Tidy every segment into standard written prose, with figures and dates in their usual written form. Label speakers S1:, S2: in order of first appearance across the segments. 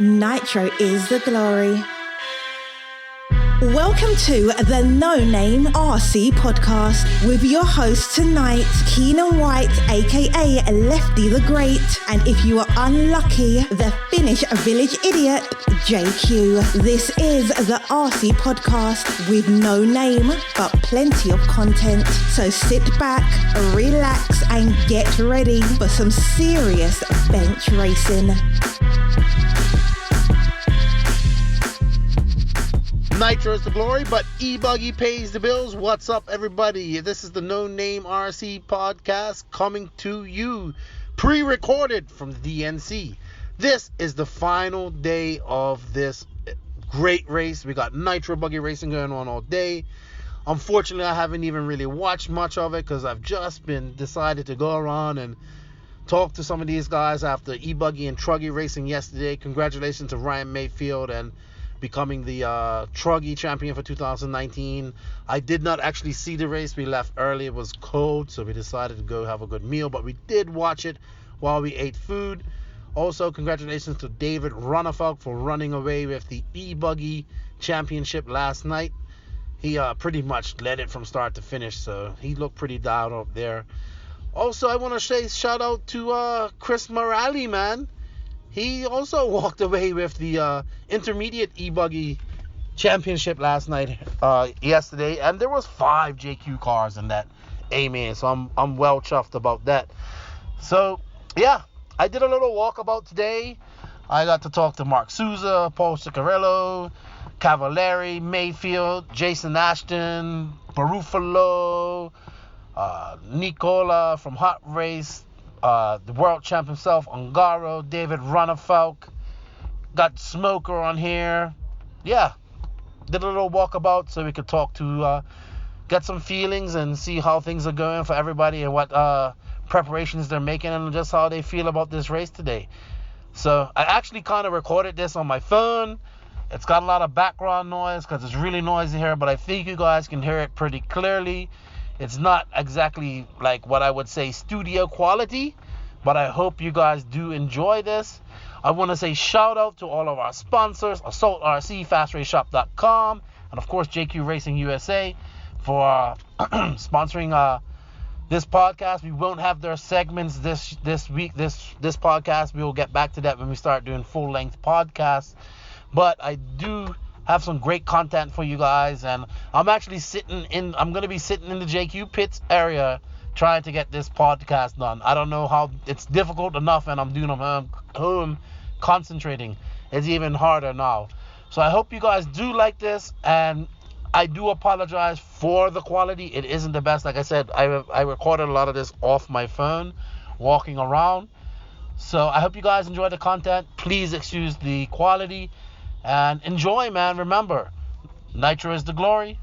S1: Nitro is the glory. Welcome to the No Name RC podcast with your host tonight, Keenan White, aka Lefty the Great, and if you are unlucky, the Finnish village idiot, JQ. This is the RC podcast with no name, but plenty of content. So sit back, relax, and get ready for some serious bench racing.
S2: Nitro is the glory, but e-buggy pays the bills. What's up, everybody? This is the No Name RC podcast coming to you pre-recorded from the DNC. This is the final day of this great race. We got Nitro buggy racing going on all day. Unfortunately, I haven't even really watched much of it because I've just been decided to go around and talk to some of these guys after e-buggy and truggy racing yesterday. Congratulations to Ryan Maifield and becoming the truggy champion for 2019. I did not actually see the race. We left early. It was cold, so we decided to go have a good meal, but we did watch it while we ate food. Also, congratulations to David Ronnefalk for running away with the e-buggy championship last night. He pretty much led it from start to finish, so he looked pretty down up there. Also, I want to say shout out to Chris Morale, man. He also walked away with the intermediate e-buggy championship last night, yesterday, and there was 5 JQ cars in that A-main, so I'm well chuffed about that. So yeah, I did a little walkabout today. I got to talk to Mark Souza, Paul Ciccarello, Cavalieri, Maifield, Jason Ashton, Baruffolo, Nicola from Hot Race, the world champ himself, Ongaro, David Ronnefalk, got Smoker on here. Yeah, did a little walkabout so we could talk to, get some feelings and see how things are going for everybody and what preparations they're making and just how they feel about this race today. So I actually kind of recorded this on my phone. It's got a lot of background noise because it's really noisy here, but I think you guys can hear it pretty clearly. It's not exactly like what I would say studio quality, but I hope you guys do enjoy this. I want to say shout out to all of our sponsors, Assault RC, FastRaceShop.com, and of course JQ Racing USA for sponsoring this podcast. We won't have their segments this week, this podcast. We will get back to that when we start doing full-length podcasts. But I do have some great content for you guys, and I'm going to be sitting in the JQ pits area trying to get this podcast done. I don't know how, it's difficult enough, and I'm doing them home concentrating. It's even harder now. So I hope you guys do like this, and I do apologize for the quality. It isn't the best. Like I said, I recorded a lot of this off my phone walking around. So I hope you guys enjoy the content. Please excuse the quality. And enjoy, man. Remember, Nitro is the glory.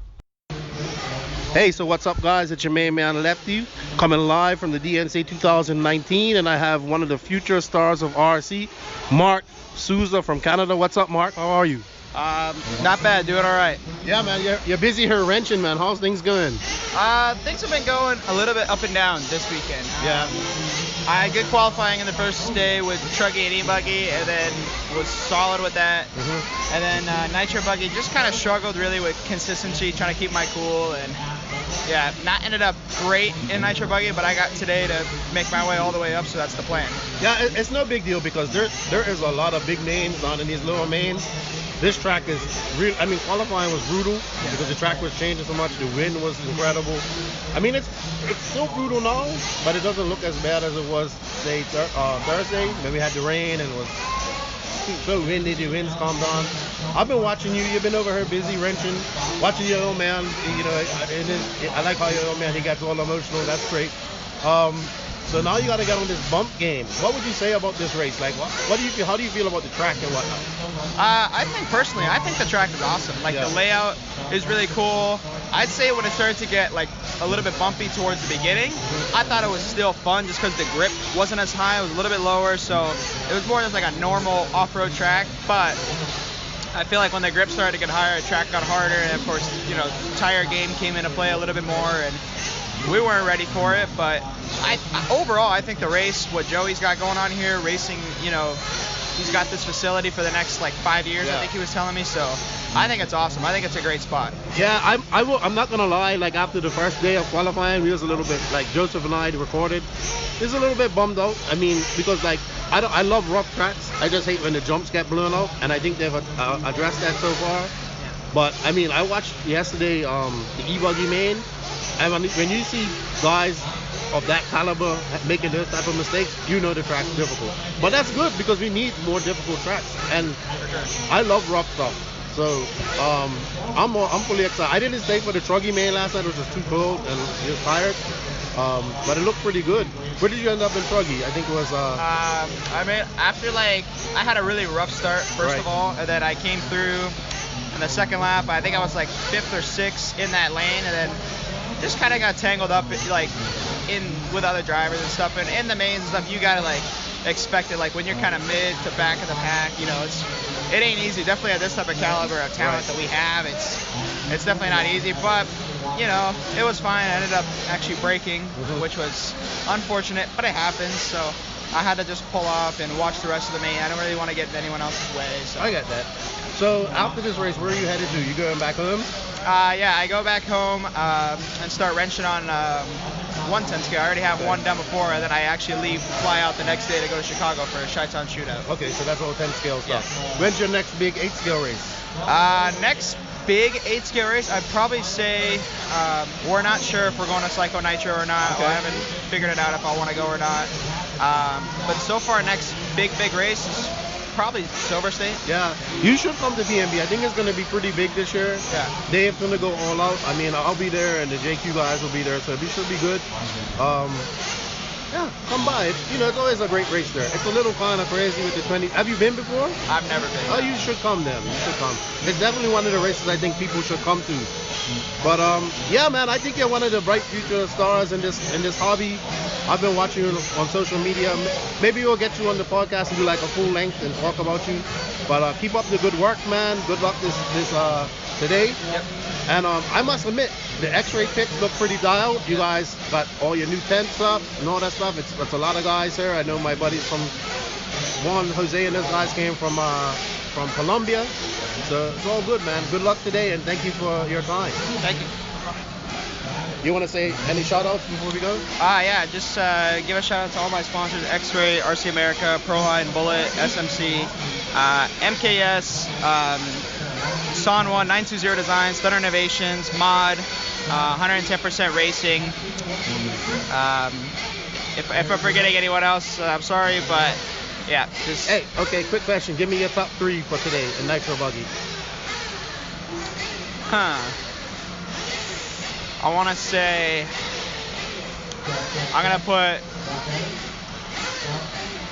S2: Hey, so what's up, guys? It's your main man, Lefty, coming live from the DNC 2019, and I have one of the future stars of RC, Mark Souza from Canada. What's up, Mark? How are you?
S3: Not bad, doing all right.
S2: Yeah, man, you're busy here wrenching, man. How's things going?
S3: Things have been going a little bit up and down this weekend.
S2: Yeah.
S3: I had good qualifying in the first day with truggy and e-buggy, and then was solid with that. Mm-hmm. And then nitro buggy just kind of struggled really with consistency, trying to keep my cool, and yeah, not ended up great in nitro buggy, but I got today to make my way all the way up, so that's the plan.
S2: Yeah, it's no big deal because there is a lot of big names down in these lower mains. This track is real. I mean, qualifying was brutal because the track was changing so much. The wind was incredible. I mean, it's still brutal now, but it doesn't look as bad as it was, say, Thursday when we had the rain and it was so windy. The winds calmed down. I've been watching you. You've been over here busy wrenching, watching your old man. You know, I like how your old man, he got all emotional. That's great. So now you got to get on this bump game. What would you say about this race? Like, what do you feel? How do you feel about the track and whatnot?
S3: I think the track is awesome. Like, the layout is really cool. I'd say when it started to get like a little bit bumpy towards the beginning, I thought it was still fun just because the grip wasn't as high. It was a little bit lower, so it was more just like a normal off-road track. But I feel like when the grip started to get higher, the track got harder, and of course, you know, tire game came into play a little bit more, and we weren't ready for it. But overall, I think the race, what Joey's got going on here, racing, you know, He's got this facility for the next like 5 years, I think he was telling me. So I think it's awesome. I think it's a great spot.
S4: Yeah, I'm not gonna lie. Like after the first day of qualifying, we was a little bit like Joseph and I recorded. He was a little bit bummed out. I mean, because like I love rough tracks. I just hate when the jumps get blown out, and I think they've addressed that so far. But I mean, I watched yesterday the e-buggy main, and when you see guys of that caliber making those type of mistakes, you know the track's difficult. But that's good because we need more difficult tracks, and I love rough stuff. So I'm fully excited. I didn't stay for the truggy main last night; it was just too cold and just tired. But it looked pretty good. Where did you end up in truggy? I think it was.
S3: I mean, after like I had a really rough start first of all, and then I came through. In the second lap, I think I was like 5th or 6th in that lane, and then just kind of got tangled up like in with other drivers and stuff. And in the mains and stuff, you gotta like expect it. Like when you're kind of mid to back of the pack, you know, it ain't easy. Definitely at this type of caliber of talent that we have, it's definitely not easy. But you know, it was fine. I ended up actually braking, which was unfortunate, but it happens. So I had to just pull off and watch the rest of the main. I don't really want to get in anyone else's way. So.
S4: I get that. So after this race, where are you headed to? You going back home?
S3: Yeah, I go back home and start wrenching on 110 scale. I already have one done before, and then I actually fly out the next day to go to Chicago for a Chi-Town shootout.
S4: Okay, so that's all 10 scale stuff.
S3: Yeah.
S4: When's your next big 8 scale race?
S3: Next big 8 scale race, I'd probably say we're not sure if we're going to Psycho Nitro or not.
S4: Okay.
S3: I haven't figured it out if I want to go or not. But so far, next big race is probably Silver State.
S4: Yeah, you should come to DMB. I think it's going to be pretty big this year.
S3: Yeah.
S4: Dave's going to go all out. I mean, I'll be there, and the JQ guys will be there, so it should be good. Yeah, come by. It's always a great race there. It's a little kind of crazy with the 20. Have you been before?
S3: I've never been.
S4: Oh, you should come then. You should come. It's definitely one of the races I think people should come to. But yeah, man, I think you're one of the bright future stars in this hobby. I've been watching you on social media. Maybe we'll get you on the podcast and do like a full length and talk about you. But keep up the good work, man. Good luck this today.
S3: Yep.
S4: And I must admit, the X-ray pits look pretty dialed. You guys got all your new tents up and all that stuff. It's a lot of guys here. I know my buddies from Jose and those guys came from Colombia. So it's all good, man. Good luck today, and thank you for your time.
S3: Thank you.
S4: You want to say any shout-outs before we go?
S3: Yeah, just give a shout-out to all my sponsors, X-Ray, RC America, Proline, Bullet, SMC, MKS, Son 1, 920 Designs, Thunder Innovations, Mod, 110% Racing. If I'm forgetting anyone else, I'm sorry, but yeah. Just...
S4: Hey, okay, quick question. Give me your top 3 for today in Nitro Buggy.
S3: I want to say I'm gonna put.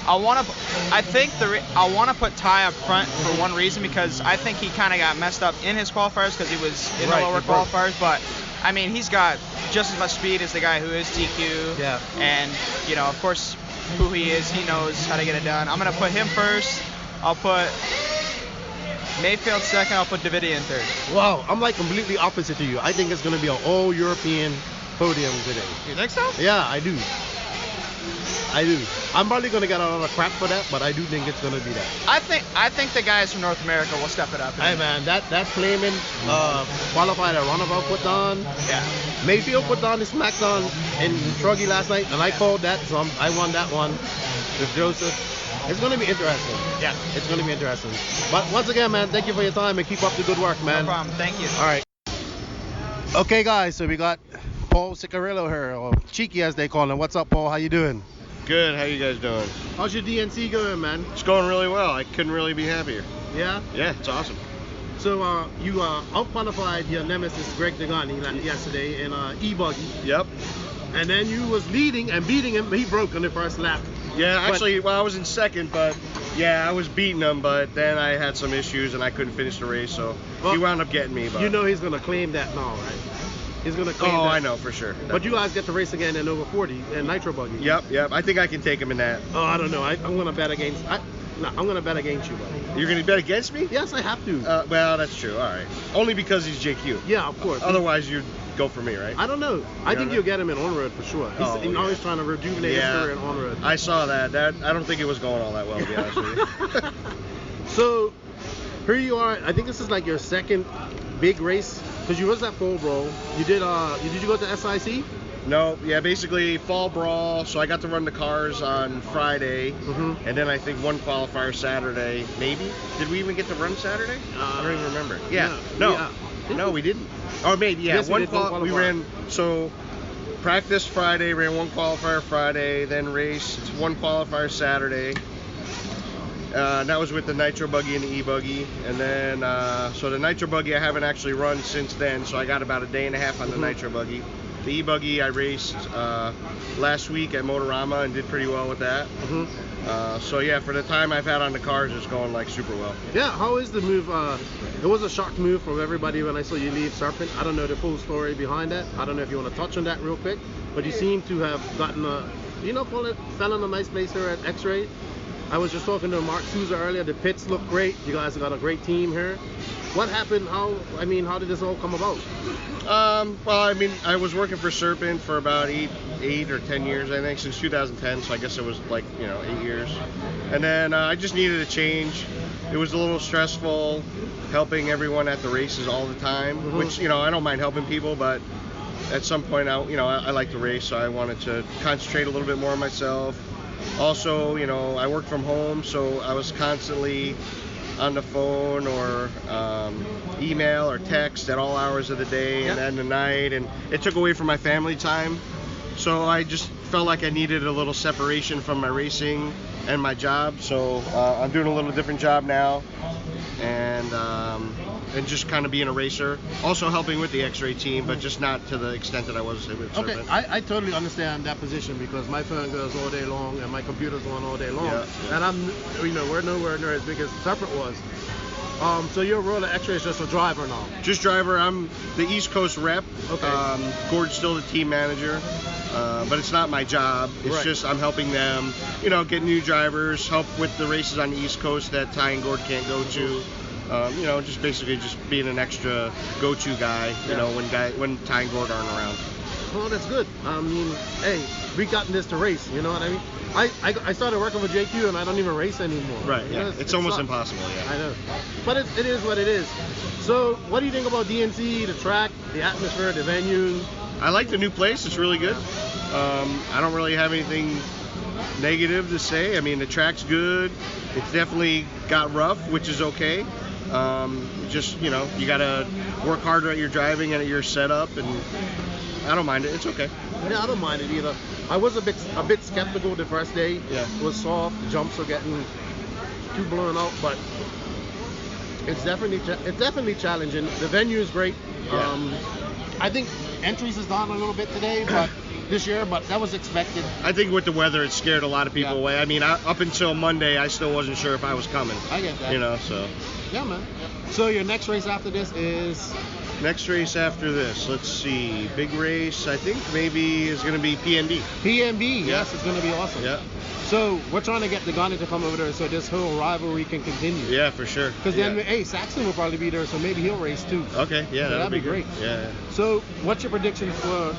S3: I want to put Ty up front for one reason, because I think he kind of got messed up in his qualifiers because he was in the lower qualifiers. But I mean, he's got just as much speed as the guy who is TQ.
S4: Yeah.
S3: And of course, who he is, he knows how to get it done. I'm gonna put him first. I'll put Maifield second. I'll put Davide in third.
S4: Wow, I'm like completely opposite to you. I think it's going to be an all-European podium today.
S3: You think so?
S4: Yeah, I do. I'm probably going to get a lot of crap for that, but I do think it's going to be that.
S3: I think the guys from North America will step it up.
S4: Hey man, that flaming qualifier that Ronnefalk put on.
S3: Yeah.
S4: Maifield put on the SmackDown in Truggy last night, and I called that, so I won that one with Joseph. It's going to be interesting.
S3: Yeah.
S4: It's going to be interesting. But once again, man, thank you for your time and keep up the good work, man.
S3: No problem. Thank you.
S4: All right. Okay, guys, so we got Paul Ciccarello here, or Cheeky as they call him. What's up, Paul? How you doing?
S5: Good. How you guys doing?
S4: How's your DNC going, man?
S5: It's going really well. I couldn't really be happier.
S4: Yeah?
S5: Yeah, it's awesome.
S4: So you out-qualified your nemesis, Greg Degani, yesterday in e-buggy.
S5: Yep.
S4: And then you was leading and beating him, but he broke on the first lap.
S5: Yeah, actually, I was in second, but yeah, I was beating him, but then I had some issues and I couldn't finish the race, so he wound up getting me. But
S4: you know he's going to claim that now, right? He's going to claim that.
S5: Oh, I know, for sure.
S4: But you guys get to race again in over 40 in Nitro Buggy.
S5: Yep. I think I can take him in that.
S4: Oh, I don't know. I'm going to bet against... I'm going to bet against you, buddy.
S5: You're going to bet against me?
S4: Yes, I have to.
S5: Well, that's true. All right. Only because he's JQ.
S4: Yeah, of course.
S5: Otherwise, you'd go for me, right?
S4: I don't know. I think you'll get him in on-road for sure. He's always trying to rejuvenate his career in on-road.
S5: I saw that. I don't think it was going all that well, to be honest with you.
S4: So, here you are. I think this is like your second big race, because you was at Fall Brawl. You did you go to SIC?
S5: No, yeah, basically Fall Brawl. So I got to run the cars on Friday, and then I think one qualifier Saturday, maybe. Did we even get to run Saturday? I don't even remember. No, we didn't. Or maybe, yeah.
S4: Yes,
S5: we ran, so practice Friday, ran one qualifier Friday, then raced one qualifier Saturday. That was with the nitro buggy and the e-buggy, and then so the nitro buggy I haven't actually run since then, so I got about a day and a half on the nitro buggy. The e-buggy I raced last week at Motorama and did pretty well with that. So yeah, for the time I've had on the cars, it's going like super well.
S4: Yeah, how is the move? It was a shock move from everybody when I saw you leave Serpent. I don't know the full story behind that. I don't know if you want to touch on that real quick, but you seem to have gotten fell in a nice place here at X-Ray. I was just talking to Mark Souza earlier. The pits look great. You guys have got a great team here. What happened? How did this all come about?
S5: Well, I mean, I was working for Serpent for about eight or 10 years, I think, since 2010. So I guess it was like 8 years. And then I just needed a change. It was a little stressful helping everyone at the races all the time, which I don't mind helping people, but at some point I like to race, so I wanted to concentrate a little bit more on myself. Also, I work from home, so I was constantly on the phone or email or text at all hours of the day and then the night, and it took away from my family time. So I just felt like I needed a little separation from my racing and my job. So I'm doing a little different job now, and just kind of being a racer. Also helping with the X-Ray team, but just not to the extent that I was with Serpent.
S4: Okay, I totally understand that position because my phone goes all day long and my computer's on all day long. And I'm, we're nowhere near as big as Serpent was. So your role at X-Ray is just a driver now?
S5: Just driver. I'm the East Coast rep.
S4: Okay.
S5: Gord's still the team manager, but it's not my job. It's just I'm helping them, get new drivers, help with the races on the East Coast that Ty and Gord can't go to. Just basically just being an extra go-to guy, when Ty and Gord aren't around.
S4: Well, that's good. I mean, hey, we got in this to race, you know what I mean? I started working with JQ and I don't even race anymore.
S5: Right, yeah. It's almost impossible, yeah.
S4: I know. But it is what it is. So, what do you think about DNC, the track, the atmosphere, the venue?
S5: I like the new place. It's really good. I don't really have anything negative to say. I mean, the track's good. It's definitely got rough, which is okay. You gotta work harder at your driving and at your setup, and I don't mind it. It's okay.
S4: Yeah, I don't mind it either. I was a bit skeptical the first day.
S5: Yeah.
S4: It was soft. The jumps were getting too blown out, but it's definitely challenging. The venue is great.
S5: Yeah.
S4: I think entries is down a little bit today, but this year, but that was expected.
S5: I think with the weather, it scared a lot of people away. I mean, up until Monday, I still wasn't sure if I was coming.
S4: I get that.
S5: So.
S4: Yeah, man. So your next race after this is?
S5: Next race after this, let's see. Big race, I think maybe is going to be PNB.
S4: PNB, yes, it's going to be awesome.
S5: Yeah.
S4: So we're trying to get the Ghana to come over there so this whole rivalry can continue.
S5: Yeah, for sure.
S4: Because then, Saxon will probably be there, so maybe he'll race too.
S5: Okay, yeah,
S4: so that'd be great.
S5: Yeah.
S4: So what's your prediction for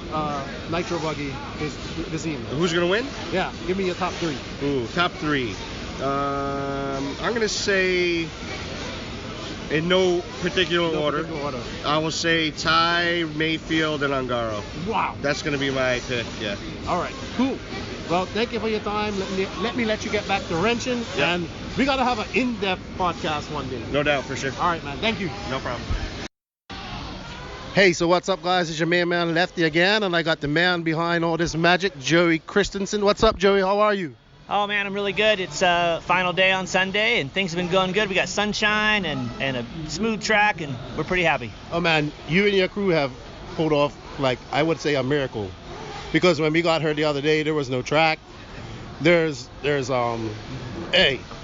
S4: Nitro Buggy this evening?
S5: Who's going to win?
S4: Yeah, give me your top three.
S5: Ooh, top three. I'm going to say, in no particular order, I will say Ty, Maifield, and Ongaro.
S4: Wow.
S5: That's going to be my pick, yeah.
S4: All right, cool. Well, thank you for your time. Let me let you get back to wrenching, and we got to have an in-depth podcast one day.
S5: No doubt, for sure.
S4: All right, man. Thank you.
S5: No problem.
S4: Hey, so what's up, guys? It's your man Lefty again, and I got the man behind all this magic, Joey Christensen. What's up, Joey? How are you?
S6: Oh, man, I'm really good. It's final day on Sunday, and things have been going good. We got sunshine and a smooth track, and we're pretty happy.
S4: Oh, man, you and your crew have pulled off, I would say, a miracle. Because when we got here the other day, there was no track. There's a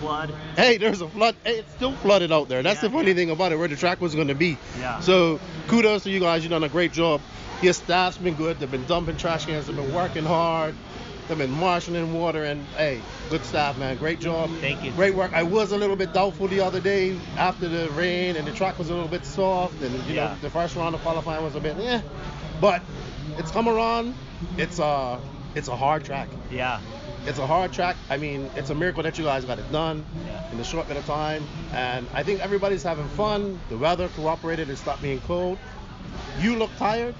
S6: flood.
S4: Hey, there's a flood. Hey, it's still flooded out there. That's the funny thing about it, where the track was going to be.
S6: Yeah.
S4: So kudos to you guys. You've done a great job. Your staff's been good. They've been dumping trash cans. They've been working hard. They've been marshalling water. And, hey, good staff, man. Great job.
S6: Thank you.
S4: Great work. I was a little bit doubtful the other day after the rain, and the track was a little bit soft. And, you know, the first round of qualifying was a bit, But it's Cimarron. It's a hard track.
S6: Yeah.
S4: It's a hard track. I mean, it's a miracle that you guys got it done in a short bit of time. And I think everybody's having fun. The weather cooperated. It stopped being cold. You look tired,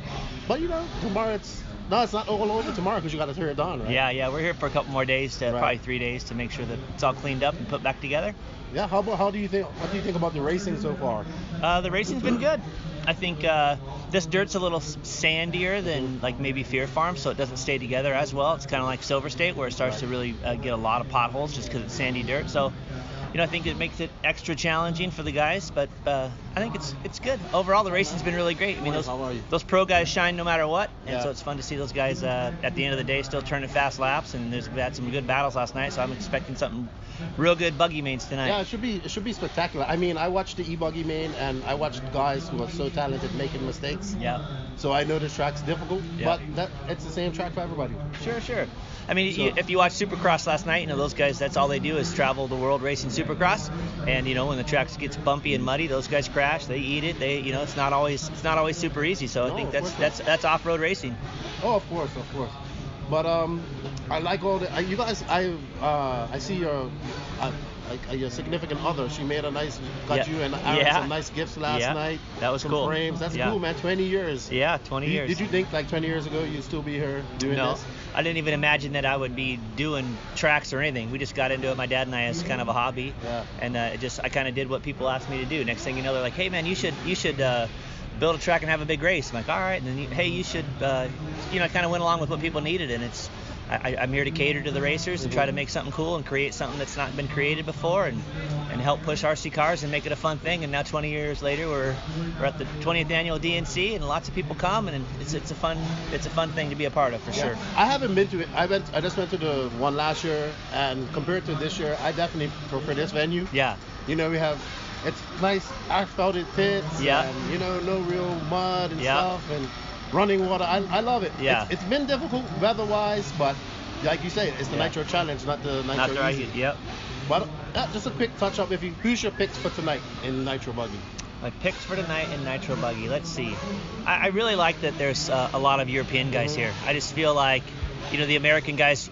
S4: but tomorrow it's not all over tomorrow because you got to tear it down, right?
S6: Yeah. We're here for a couple more days, probably 3 days, to make sure that it's all cleaned up and put back together.
S4: Yeah. How do you think about the racing so far?
S6: The racing's been good. I think this dirt's a little sandier than like maybe Fear Farm, so it doesn't stay together as well. It's kind of like Silver State, where it starts to really get a lot of potholes just because it's sandy dirt. So, I think it makes it extra challenging for the guys, but I think it's good. Overall, the racing's been really great. I mean, those pro guys shine no matter what, and so it's fun to see those guys at the end of the day still turning fast laps. And we had some good battles last night, so I'm expecting something real good buggy mains tonight.
S4: Yeah, it should be spectacular. I mean, I watched the e-buggy main, and I watched guys who are so talented making mistakes.
S6: Yeah.
S4: So I know this track's difficult, but it's the same track for everybody.
S6: Sure. I mean, if you watch Supercross last night, those guys, that's all they do is travel the world racing Supercross. And when the track gets bumpy and muddy, those guys crash. They eat it. It's not always super easy. So I think that's off-road racing.
S4: Oh, of course. But I like all the you guys. I see your significant other. She made you and Aaron some nice gifts last night.
S6: That was
S4: some
S6: cool.
S4: Frames. That's cool, man. 20 years.
S6: Yeah, 20 years.
S4: Did you think like 20 years ago you'd still be here doing this?
S6: I didn't even imagine that I would be doing tracks or anything. We just got into it, my dad and I, as kind of a hobby.
S4: Yeah.
S6: And I kind of did what people asked me to do. Next thing you know, they're like, hey man, you should build a track and have a big race. I'm like, all right. And then hey, you should I kind of went along with what people needed, and I'm here to cater to the racers and try to make something cool and create something that's not been created before, and help push RC cars and make it a fun thing. And now 20 years later, we're at the 20th annual DNC, and lots of people come, and it's a fun thing to be a part of for sure.
S4: I haven't been to it. I just went to the one last year, and compared to this year, I definitely prefer this venue.
S6: Yeah.
S4: We have. It's nice asphalted pits, and no real mud and stuff, and running water. I love it.
S6: Yeah.
S4: It's been difficult weather-wise, but like you say, it's the Nitro Challenge, not the Nitro Easy.
S6: Yep.
S4: But just a quick touch-up. Who's your picks for tonight in Nitro Buggy?
S6: My picks for tonight in Nitro Buggy. Let's see. I really like that there's a lot of European guys here. I just feel like the American guys,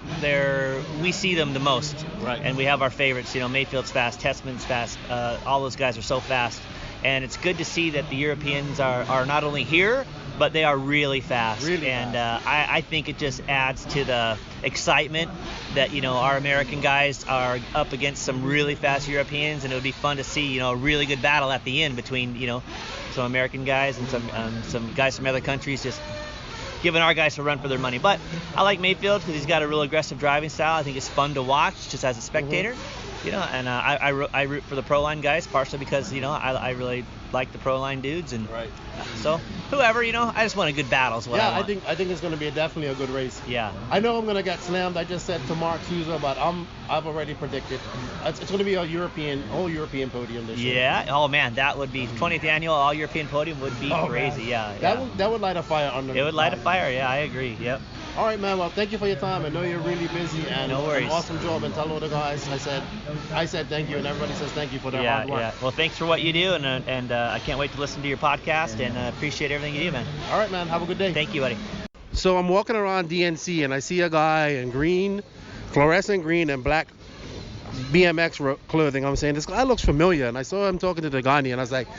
S6: we see them the most.
S4: Right.
S6: And we have our favorites. Mayfield's fast, Tessman's fast. All those guys are so fast. And it's good to see that the Europeans are not only here, but they are really fast. I think it just adds to the excitement that, our American guys are up against some really fast Europeans, and it would be fun to see, a really good battle at the end between, some American guys and some guys from other countries just giving our guys a run for their money. But I like Maifield because he's got a real aggressive driving style. I think it's fun to watch just as a spectator. And I root for the Pro Line guys, partially because, I really like the Pro Line dudes. And so whoever, I just want a good battle is what I want.
S4: I think it's going to be definitely a good race.
S6: Yeah.
S4: I know I'm going to get slammed. I just said to Mark Souza, but I've already predicted it's going to be all European podium this year.
S6: Yeah. Oh man, that would be 20th annual all European podium would be crazy.
S4: Man. Yeah. That would light a fire under.
S6: It would light a fire. Yeah, I agree. Yep.
S4: All right, man. Well, thank you for your time. I know you're really busy, and
S6: no worries.
S4: An awesome job. And tell all the guys I said thank you, and everybody says thank you for their hard work.
S6: Yeah. Well, thanks for what you do, and I can't wait to listen to your podcast, and appreciate everything you do, man.
S4: All right, man. Have a good day.
S6: Thank you, buddy.
S4: So I'm walking around DNC, and I see a guy in green, fluorescent green, and black BMX clothing. I'm saying, this guy looks familiar, and I saw him talking to Dagani, and I was like,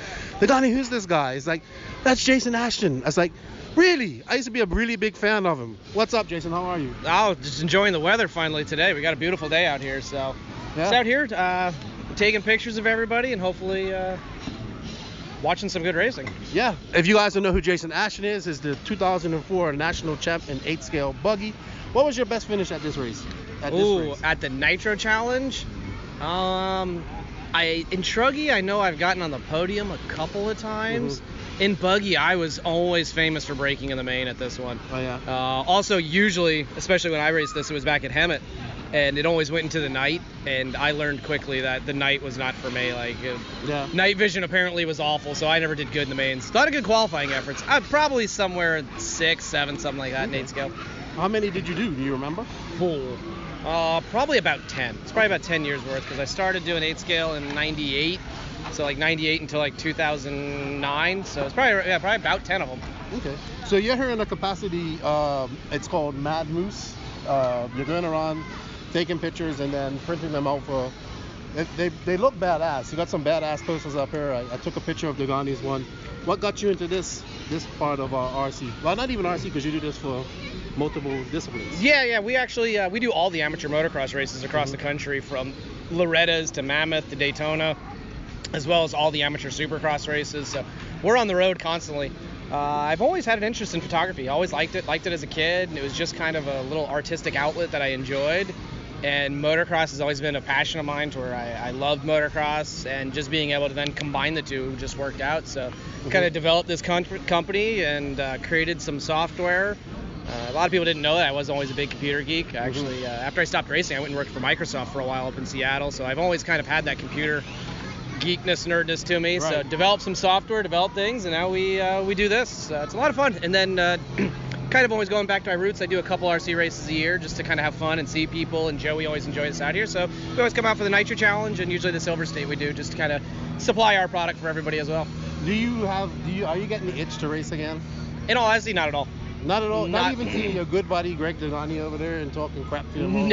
S4: Dagani, who's this guy? He's like, that's Jason Ashton. I was like, really? I used to be a really big fan of him. What's up, Jason? How are you?
S7: Oh, just enjoying the weather finally today. We got a beautiful day out here, so just out here taking pictures of everybody and hopefully watching some good racing.
S4: Yeah. If you guys don't know who Jason Ashton is the 2004 national champ in 8-scale buggy. What was your best finish at this race?
S7: At the Nitro Challenge? In Truggy, I know I've gotten on the podium a couple of times. Mm-hmm. In buggy, I was always famous for breaking in the main at this one.
S4: Oh, yeah.
S7: Also, usually, especially when I raced this, it was back at Hemet, and it always went into the night, and I learned quickly that the night was not for me. Night vision apparently was awful, so I never did good in the mains. A lot of good qualifying efforts. Probably somewhere 6, 7, something like that in 8 scale.
S4: How many did you do? Do you remember?
S7: Probably about 10. It's probably about 10 years worth, because I started doing 8 scale in 98. So 98 until 2009. So it's probably about 10 of them.
S4: Okay. So you're here in a capacity, it's called Mad Moose. You're going around taking pictures and then printing them out for, they look badass. You got some badass posters up here. I took a picture of Degani's one. What got you into this part of RC? Well, not even RC, because you do this for multiple disciplines.
S7: Yeah, we actually, we do all the amateur motocross races across the country, from Loretta's to Mammoth to Daytona, as well as all the amateur supercross races. So we're on the road constantly. I've always had an interest in photography. I always liked it as a kid, and it was just kind of a little artistic outlet that I enjoyed. And motocross has always been a passion of mine, to where I loved motocross, and just being able to then combine the two just worked out. So kind of developed this company and created some software. A lot of people didn't know that I was always a big computer geek. Actually, after I stopped racing, I went and worked for Microsoft for a while up in Seattle. So I've always kind of had that computer geekness, nerdness to me. Right. So developed some software, developed things, and now we do this. It's a lot of fun. And then kind of always going back to my roots, I do a couple RC races a year just to kind of have fun and see people. And Joey always enjoys us out here. So we always come out for the Nitro Challenge, and usually the Silver State we do, just to kind of supply our product for everybody as well.
S4: Are you getting the itch to race again?
S7: In all honesty, not at all.
S4: Not at all? Not even seeing your good buddy Greg Degani over there and talking crap to him?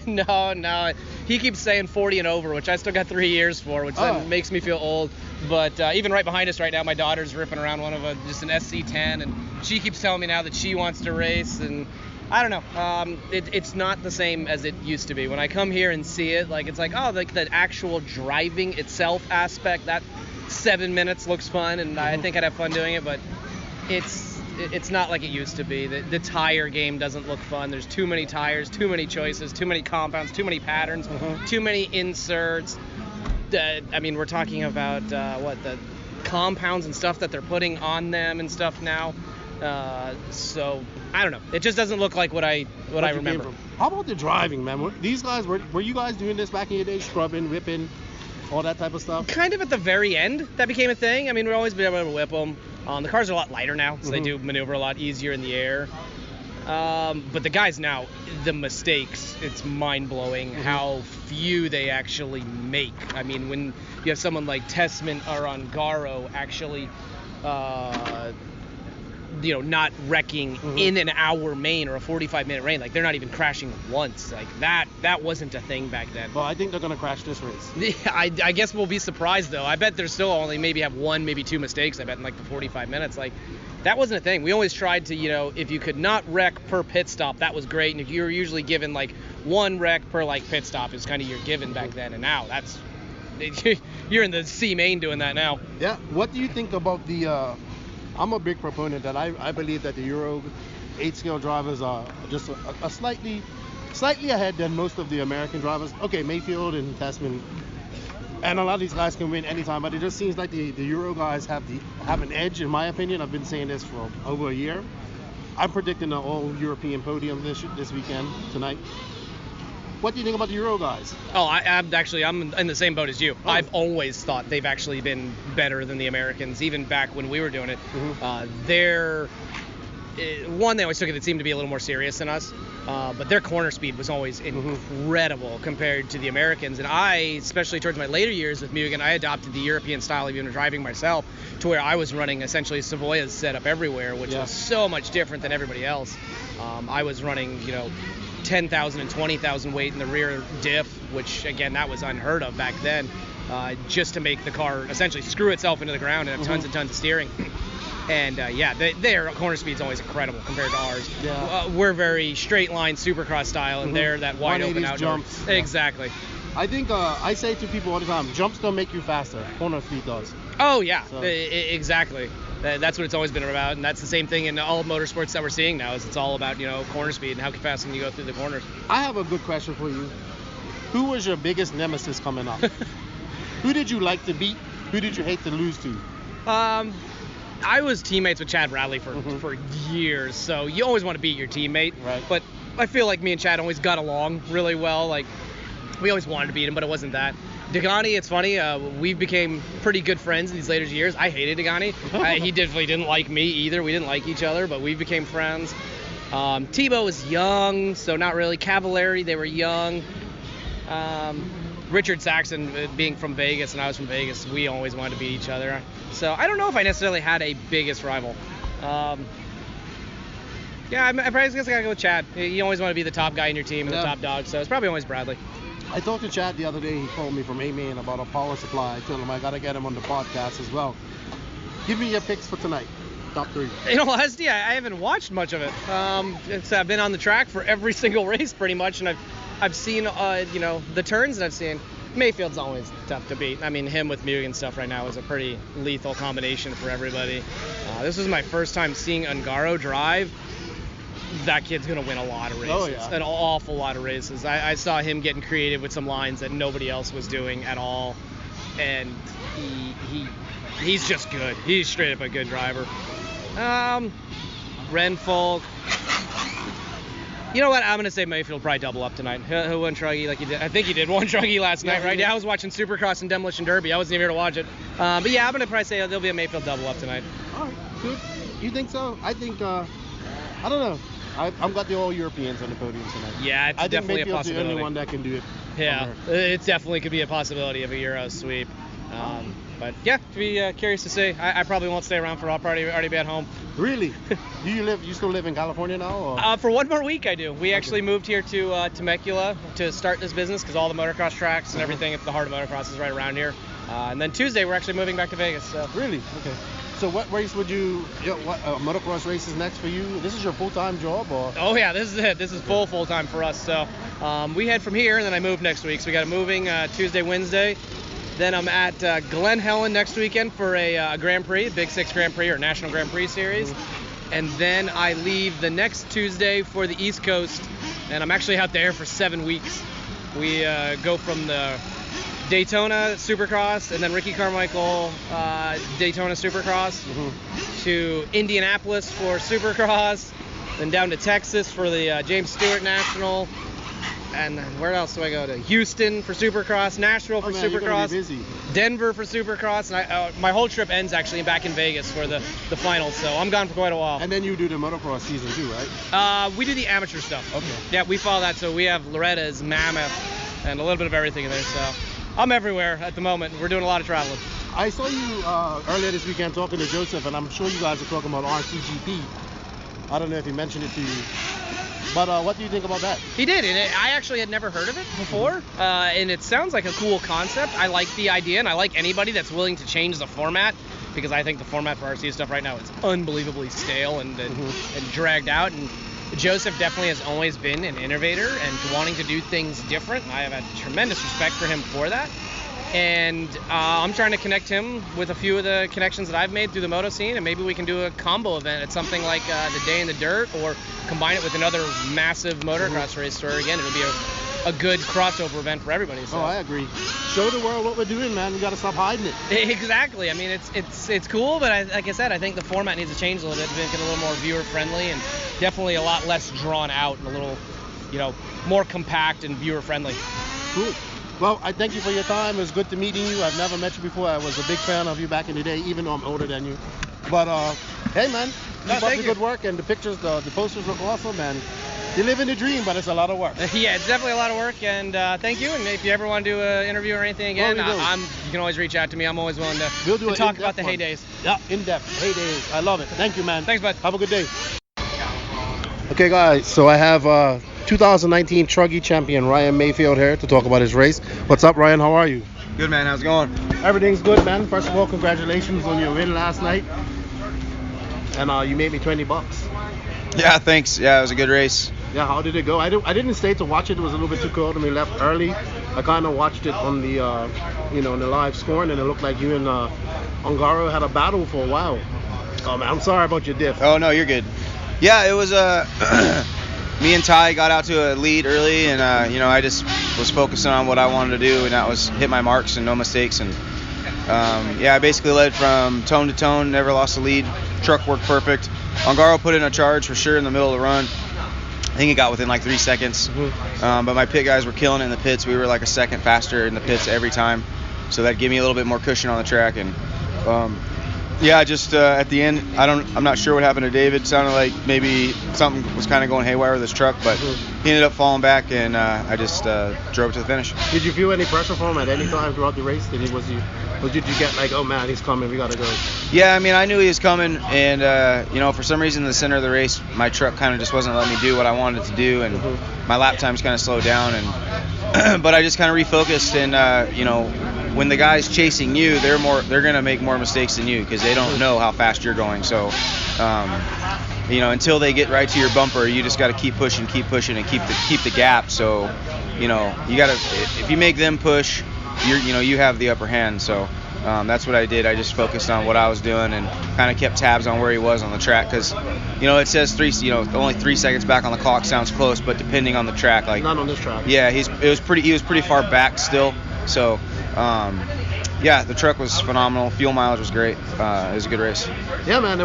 S7: No. He keeps saying 40 and over, which I still got 3 years for, which then makes me feel old. But even right behind us right now, my daughter's ripping around just an SC10, and she keeps telling me now that she wants to race. And I don't know. It's not the same as it used to be. When I come here and see it, it's like the actual driving itself aspect, that 7 minutes looks fun, and I think I'd have fun doing it, but it's not like it used to be. The tire game doesn't look fun. There's too many tires, too many choices, too many compounds, too many patterns, too many inserts. We're talking about the compounds and stuff that they're putting on them and stuff now. So I don't know. It just doesn't look like what I remember.
S4: How about the driving, man? These guys were you guys doing this back in your day, scrubbing, whipping, all that type of stuff? Kind
S7: of at the very end, that became a thing. We've always been able to whip them. The cars are a lot lighter now, so they do maneuver a lot easier in the air. But the guys now, the mistakes, it's mind-blowing how few they actually make. When you have someone like Tessman or Ongaro actually, not wrecking in an hour main or a 45-minute rain, they're not even crashing once. That wasn't a thing back then.
S4: Well, I think they're going to crash this race.
S7: Yeah, I guess we'll be surprised, though. I bet there's still only maybe have one, maybe two mistakes, I bet, in the 45 minutes. That wasn't a thing. We always tried to, if you could not wreck per pit stop, that was great. And if you were usually given, one wreck per, pit stop is kind of your given back then. And now that's, you're in the C main doing that now.
S4: Yeah. What do you think about the, I'm a big proponent that I believe that the Euro 8 scale drivers are just a slightly ahead than most of the American drivers. Okay, Maifield and Tessman, and a lot of these guys can win anytime, but it just seems like the Euro guys have an edge, in my opinion. I've been saying this for over a year. I'm predicting an all-European podium this weekend, tonight. What do you think about the Euro guys?
S7: Oh, I'm in the same boat as you. Oh. I've always thought they've actually been better than the Americans, even back when we were doing it. They always took it, seemed to be a little more serious than us. But their corner speed was always incredible compared to the Americans. And I, especially towards my later years with Mugen, I adopted the European style of even driving myself, to where I was running essentially Savoya's setup everywhere, which was so much different than everybody else. I was running, 10,000 and 20,000 weight in the rear diff, which again, that was unheard of back then, just to make the car essentially screw itself into the ground and have tons and tons of steering. And their corner speed's always incredible compared to ours. Yeah. We're very straight line supercross style, and they're that wide open outdoor.
S4: Jumps.
S7: Exactly.
S4: I think I say to people all the time, jumps don't make you faster, corner speed does.
S7: Oh yeah, so. Exactly. That's what it's always been about, and that's the same thing in all motorsports that we're seeing now. Is it's all about corner speed and how fast can you go through the corners.
S4: I have a good question for you. Who was your biggest nemesis coming up? Who did you like to beat? Who did you hate to lose to?
S7: I was teammates with Chad Bradley for years, so you always want to beat your teammate.
S4: Right.
S7: But I feel like me and Chad always got along really well. We always wanted to beat him, but it wasn't that. Degani, it's funny, we became pretty good friends in these later years. I hated Degani. He definitely didn't like me either. We didn't like each other, but we became friends. Tebow was young, so not really. Cavalieri, they were young. Richard Saxon, being from Vegas and I was from Vegas, we always wanted to beat each other. So I don't know if I necessarily had a biggest rival. Yeah, I probably guess I gotta go with Chad. You always want to be the top guy in your team and the top dog, so it's probably always Bradley.
S4: I talked to Chad the other day. He called me from A-Main about a power supply. I told him I gotta get him on the podcast as well. Give me your picks for tonight. Top 3.
S7: In all honesty, I haven't watched much of it. I've been on the track for every single race pretty much, and I've seen the turns that I've seen. Maifield's always tough to beat. I mean, him with Mugen and stuff right now is a pretty lethal combination for everybody. This was my first time seeing Ongaro drive. That kid's going to win a lot of races.
S4: Oh, yeah.
S7: An awful lot of races. I saw him getting creative with some lines that nobody else was doing at all. And he's just good. He's straight up a good driver. Ronnefalk. You know what? I'm going to say Maifield will probably double up tonight. He'll win Truggy like he did. I think he did one Truggy last night, right? Yeah, I was watching Supercross and Demolition Derby. I wasn't even here to watch it. But yeah, I'm going to probably say there'll be a Maifield double up tonight.
S4: All right, good. You think so? I think, I don't know. I've got the all Europeans on the podium tonight.
S7: Yeah, it's definitely a possibility.
S4: I think Mayfield's the only one that can do it.
S7: Yeah, it definitely could be a possibility of a Euro sweep. But yeah, to be curious to see. I probably won't stay around for all. Already be at home.
S4: Really? You still live in California now? Or?
S7: For one more week, I do. We actually moved here to Temecula to start this business because all the motocross tracks and everything at the heart of motocross is right around here. And then Tuesday, we're actually moving back to Vegas. So.
S4: Really? Okay. So what race would you? What motocross race is next for you? This is your full-time job, or?
S7: Oh yeah, this is it. This is full-time for us. So we head from here, and then I move next week. So we got moving Tuesday, Wednesday. Then I'm at Glen Helen next weekend for a Grand Prix, Big Six Grand Prix or National Grand Prix Series. Mm-hmm. And then I leave the next Tuesday for the East Coast, and I'm actually out there for 7 weeks. We go from the Daytona Supercross and then Ricky Carmichael Daytona Supercross to Indianapolis for Supercross, then down to Texas for the James Stewart National. And then where else do I go to? Houston for Supercross, Nashville for Supercross,
S4: you're gonna be busy.
S7: Denver for Supercross, and my whole trip ends actually back in Vegas for the finals. So I'm gone for quite a while.
S4: And then you do the motocross season too, right?
S7: We do the amateur stuff.
S4: Okay.
S7: Yeah, we follow that. So we have Loretta's, Mammoth, and a little bit of everything in there. So I'm everywhere at the moment. We're doing a lot of traveling.
S4: I saw you earlier this weekend talking to Joseph, and I'm sure you guys are talking about RCGP. I don't know if he mentioned it to you. But what do you think about that?
S7: He did, and I actually had never heard of it before, and it sounds like a cool concept. I like the idea, and I like anybody that's willing to change the format, because I think the format for RC stuff right now is unbelievably stale and dragged out. And Joseph definitely has always been an innovator and wanting to do things different. I have had tremendous respect for him for that. And I'm trying to connect him with a few of the connections that I've made through the moto scene, and maybe we can do a combo event at something like the Day in the Dirt, or combine it with another massive motocross race where, again, it'll be a good crossover event for everybody. So.
S4: Oh, I agree. Show the world what we're doing, man. We got to stop hiding it.
S7: Exactly. I mean, it's cool, but like I said, I think the format needs to change a little bit to make it a little more viewer-friendly and definitely a lot less drawn out and a little, more compact and viewer-friendly.
S4: Cool. Well, I thank you for your time. It was good to meeting you. I've never met you before. I was a big fan of you back in the day, even though I'm older than you. But, hey, man, keep up the good work, and the pictures, the posters look awesome, man. You're living the dream, but it's a lot of work.
S7: Yeah, it's definitely a lot of work, and thank you. And if you ever want to do an interview or anything again, you can always reach out to me. I'm always willing to talk about the heydays.
S4: Yeah, in-depth heydays. I love it. Thank you, man.
S7: Thanks, bud.
S4: Have a good day. Okay, guys, so I have 2019 Truggy champion Ryan Maifield here to talk about his race. What's up, Ryan? How are you?
S8: Good, man. How's it going?
S4: Everything's good, man. First of all, congratulations on your win last night. And you made me $20.
S8: Yeah, thanks. Yeah, it was a good race.
S4: Yeah, how did it go? I didn't stay to watch it. It was a little bit too cold, and we left early. I kind of watched it on the, in the live scoring, and it looked like you and Ongaro had a battle for a while. Oh, man, I'm sorry about your diff.
S8: Oh, no, you're good. Yeah, it was me and Ty got out to a lead early, and I just was focusing on what I wanted to do, and that was hit my marks and no mistakes. And I basically led from tone to tone, never lost the lead. Truck worked perfect. Ongaro put in a charge for sure in the middle of the run. I think it got within like 3 seconds. But my pit guys were killing it in the pits. We were like a second faster in the pits every time, so that gave me a little bit more cushion on the track. And just at the end, I'm not sure what happened to David. It sounded like maybe something was kind of going haywire with his truck, but he ended up falling back, and I just drove to the finish.
S4: Did you feel any pressure from him at any time throughout the race? Or did you get like, oh man, he's coming, we gotta go?
S8: Yeah, I mean, I knew he was coming, and you know, for some reason in the center of the race, my truck kind of just wasn't letting me do what I wanted to do, and my lap times kind of slowed down, and but I just kind of refocused, and you know, when the guy's chasing you, they're gonna make more mistakes than you because they don't know how fast you're going. So, you know, until they get right to your bumper, you just got to keep pushing, and keep the gap. So, you know, you gotta, if you make them push, you have the upper hand. So that's what I did. I just focused on what I was doing and kind of kept tabs on where he was on the track because, you know, it says only 3 seconds back on the clock sounds close, but depending on the track, like
S4: not on this track.
S8: Yeah, he was pretty far back still. So yeah, the truck was phenomenal. Fuel mileage was great. It was a good race.
S4: Yeah, man.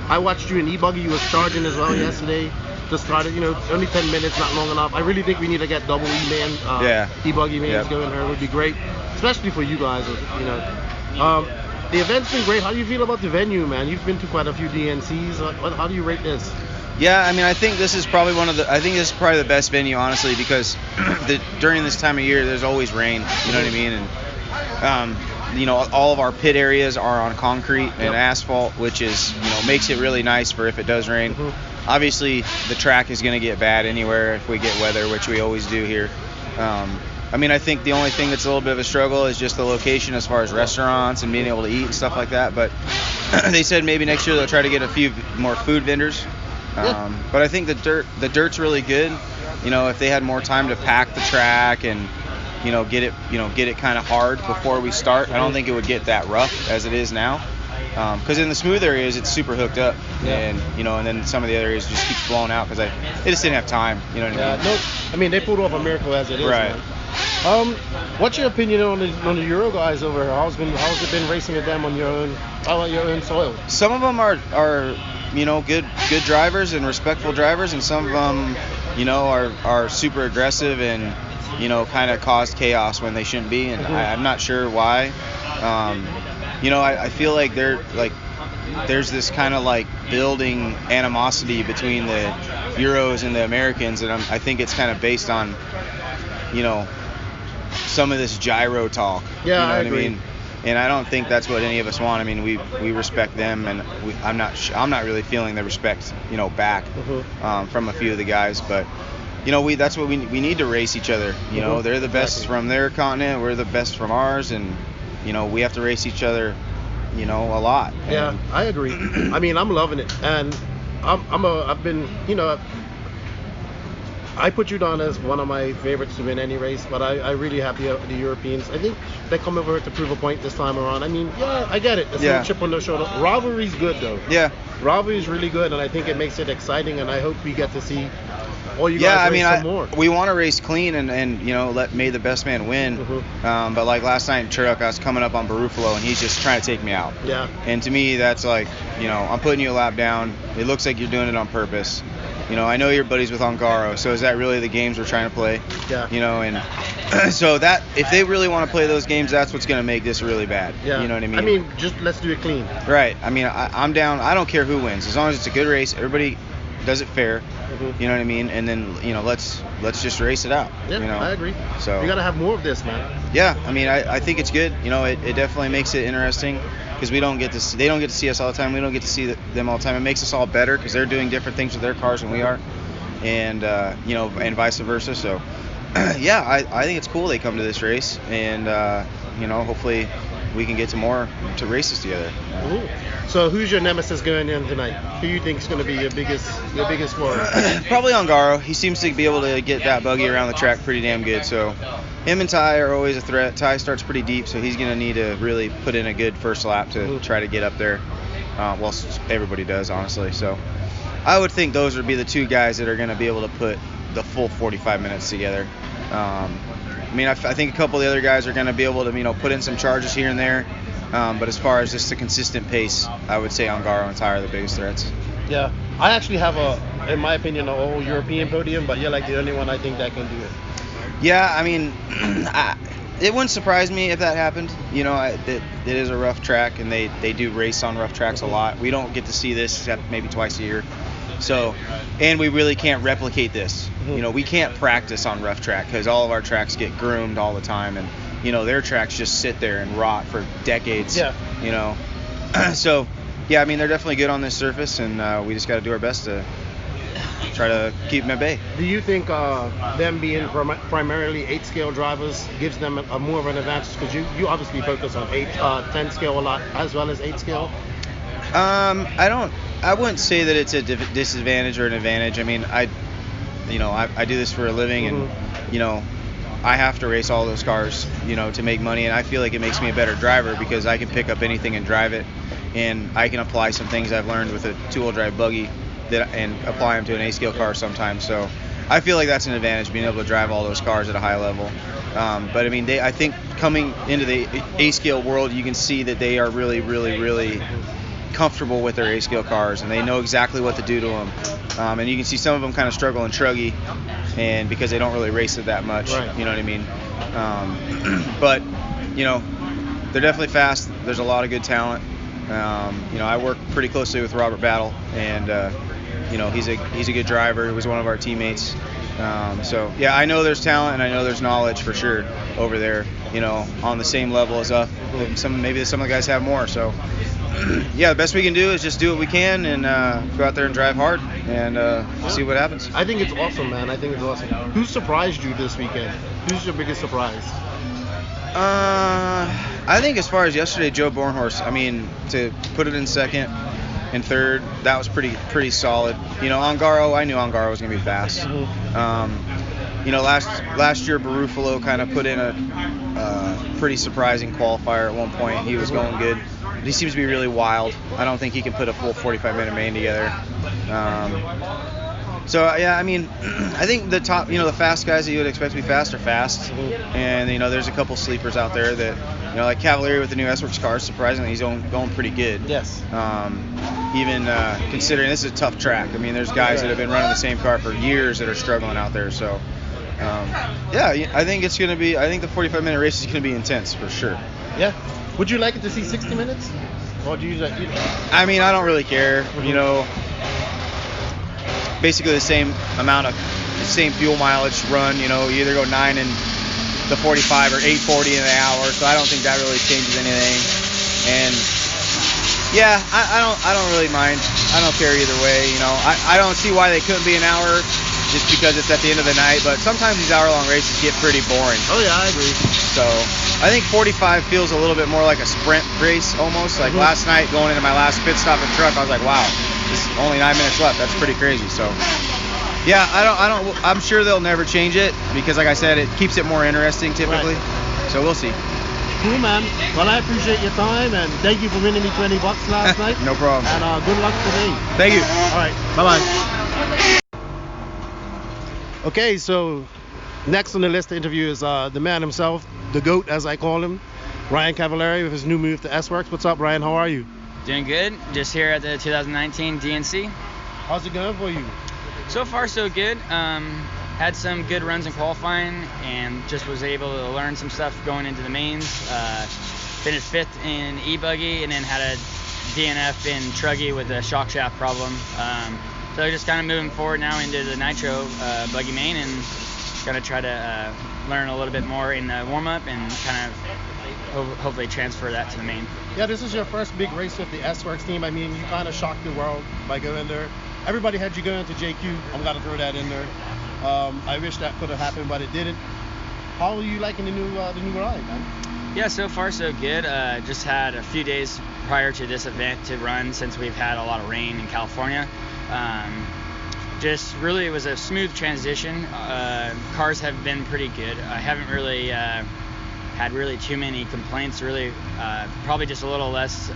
S4: I watched you in e-buggy. You was charging as well yesterday. Just started, you know, only 10 minutes, not long enough. I really think we need to get double E-man, e-buggy mans going here. It would be great, especially for you guys, you know. The event's been great. How do you feel about the venue, man? You've been to quite a few DNCs. How do you rate this?
S8: Yeah, I mean, I think this is probably this is probably the best venue, honestly, because during this time of year, there's always rain. You know what I mean? And you know, all of our pit areas are on concrete and asphalt, which is, you know, makes it really nice for if it does rain. Obviously, the track is going to get bad anywhere if we get weather, which we always do here. I mean, I think the only thing that's a little bit of a struggle is just the location as far as restaurants and being able to eat and stuff like that. But they said maybe next year they'll try to get a few more food vendors. But I think the dirt's really good. You know, if they had more time to pack the track and, you know, get it kind of hard before we start, I don't think it would get that rough as it is now. Because in the smooth areas, it's super hooked up, and you know, and then some of the other areas just keeps blowing out because they just didn't have time. You know what I mean?
S4: No, I mean they pulled off a miracle as it is.
S8: Right.
S4: Man. What's your opinion on the Euro guys over here? How's it been racing with them on your own soil?
S8: Some of them are you know, good drivers and respectful drivers, and some of them, you know, are super aggressive and, you know, kind of caused chaos when they shouldn't be, and I'm not sure why. You know, I feel like there's this kind of like building animosity between the Euros and the Americans, and I think it's kind of based on, you know, some of this gyro talk.
S4: Yeah,
S8: you know
S4: I
S8: what
S4: agree.
S8: I mean? And I don't think that's what any of us want. I mean, we respect them, and I'm not really feeling the respect, you know, back from a few of the guys, but. You know, that's what we need to race each other. You know, they're the best from their continent, we're the best from ours, and you know, we have to race each other, you know, a lot.
S4: Yeah, I agree. I mean, I'm loving it, and I've been, you know, I put you down as one of my favorites to win any race, but I really have the Europeans. I think they come over to prove a point this time around. I mean, yeah, I get it. It's a chip on the shoulder. Rivalry's good though.
S8: Yeah.
S4: Rivalry's really good, and I think it makes it exciting, and I hope we get to see all you guys race some more.
S8: We want to race clean and you know, may the best man win. But like last night in truck, I was coming up on Baruffolo, and he's just trying to take me out.
S4: Yeah.
S8: And to me, that's like, you know, I'm putting you a lap down. It looks like you're doing it on purpose. You know, I know you're buddies with Ongaro, so is that really the games we're trying to play?
S4: Yeah.
S8: You know, and so that if they really want to play those games, that's what's going to make this really bad.
S4: Yeah.
S8: You know what I mean?
S4: I mean, just let's do it clean.
S8: Right. I mean, I'm down. I don't care who wins, as long as it's a good race. Everybody does it fair. You know what I mean? And then, you know, let's just race it out.
S4: Yeah,
S8: you know?
S4: I agree.
S8: So
S4: we gotta have more of this, man.
S8: Yeah. I mean, I think it's good. You know, it definitely makes it interesting because they don't get to see us all the time. We don't get to see them all the time. It makes us all better because they're doing different things with their cars than we are. And you know, and vice versa. So yeah, I think it's cool they come to this race, and you know, hopefully we can get to races together.
S4: So who's your nemesis going in tonight? Who you think is going to be your biggest foe?
S8: Probably Ongaro. He seems to be able to get that buggy around the track pretty damn good. So him and Ty are always a threat. Ty starts pretty deep, so he's going to need to really put in a good first lap to try to get up there. Well, everybody does, honestly. So I would think those would be the two guys that are going to be able to put the full 45 minutes together. I mean, I think a couple of the other guys are going to be able to, you know, put in some charges here and there. But as far as just a consistent pace, I would say Ongaro and Ty are the biggest threats.
S4: Yeah, I actually have in my opinion, a whole European podium, but you're like the only one I think that can do it.
S8: Yeah, I mean, it wouldn't surprise me if that happened. You know, it is a rough track, and they do race on rough tracks a lot. We don't get to see this except maybe twice a year. So, and we really can't replicate this. You know, we can't practice on rough track because all of our tracks get groomed all the time, and their tracks just sit there and rot for decades.
S4: Yeah.
S8: So, yeah, I mean, they're definitely good on this surface, and we just got to do our best to try to keep them at bay.
S4: Do you think them being primarily 8-scale drivers gives them a more of an advantage? Because you obviously focus on 10 scale a lot as well as 8 scale.
S8: I wouldn't say that it's a disadvantage or an advantage. I mean, I do this for a living, and I have to race all those cars, to make money, and I feel like it makes me a better driver because I can pick up anything and drive it, and I can apply some things I've learned with a 2-wheel drive buggy and apply them to an A-scale car sometimes. So I feel like that's an advantage, being able to drive all those cars at a high level. But I mean, I think coming into the A-scale world, you can see that they are really, really, really comfortable with their A-scale cars, and they know exactly what to do to them. And you can see some of them kind of struggle and truggy, and because they don't really race it that much,
S4: right.
S8: You know what I mean? But they're definitely fast. There's a lot of good talent. I work pretty closely with Robert Battle, and he's a good driver. He was one of our teammates. So yeah, I know there's talent, and I know there's knowledge for sure over there. On the same level as us. Maybe some of the guys have more. So yeah, the best we can do is just do what we can and go out there and drive hard and see what happens.
S4: I think it's awesome, man. I think it's awesome. Who surprised you this weekend? Who's your biggest surprise?
S8: I think as far as yesterday, Joe Bornhorst. I mean, to put it in second and third, that was pretty solid. Ongaro, I knew Ongaro was gonna be fast. Last year Baruffolo kind of put in a pretty surprising qualifier at one point. He was going good. But he seems to be really wild. I don't think he can put a full 45-minute main together. So yeah, I mean, I think the top, the fast guys that you would expect to be fast are fast, and there's a couple sleepers out there that, like Cavalieri with the new S-Works cars. Surprisingly, he's going pretty good.
S4: Yes.
S8: Even considering this is a tough track. I mean, there's guys that have been running the same car for years that are struggling out there. So yeah, I think it's gonna be. I think the 45-minute race is gonna be intense for sure.
S4: Yeah. Would you like it to see 60 minutes? Or do you?
S8: I mean, I don't really care. Basically the same fuel mileage run. You either go 9 and the 45 or 8:40 in an hour. So I don't think that really changes anything. And yeah, I don't really mind. I don't care either way. I don't see why they couldn't be an hour, just because it's at the end of the night. But sometimes these hour-long races get pretty boring.
S4: Oh yeah, I agree.
S8: So I think 45 feels a little bit more like a sprint race almost. Like last night going into my last pit stop in truck, I was like, wow, this is only 9 minutes left. That's pretty crazy. So yeah, I'm sure they'll never change it because, like I said, it keeps it more interesting typically. Right. So we'll see.
S4: Cool, man. Well, I appreciate your time, and thank you for winning me $20 last night.
S8: No problem.
S4: And good luck today.
S8: Thank you.
S4: All right. Bye-bye. Okay, so next on the list to interview is the man himself, the GOAT, as I call him, Ryan Cavalieri, with his new move to S-Works. What's up, Ryan? How are you?
S9: Doing good. Just here at the 2019 DNC.
S4: How's it going for you?
S9: So far, so good. Had some good runs in qualifying and just was able to learn some stuff going into the mains. Finished 5th in e-buggy and then had a DNF in truggy with a shock shaft problem. So just kind of moving forward now into the nitro buggy main and gonna try to learn a little bit more in the warm-up and kind of hopefully transfer that to the main.
S4: Yeah, this is your first big race with the S-Works team. I mean, you kind of shocked the world by going there. Everybody had you going to JQ. I'm gonna throw that in there. I wish that could have happened, but it didn't. How are you liking the new ride, man?
S9: Yeah, so far so good. Just had a few days prior to this event to run since we've had a lot of rain in California. Just really, it was a smooth transition. Cars have been pretty good. I haven't really had really too many complaints. Really, probably just a little less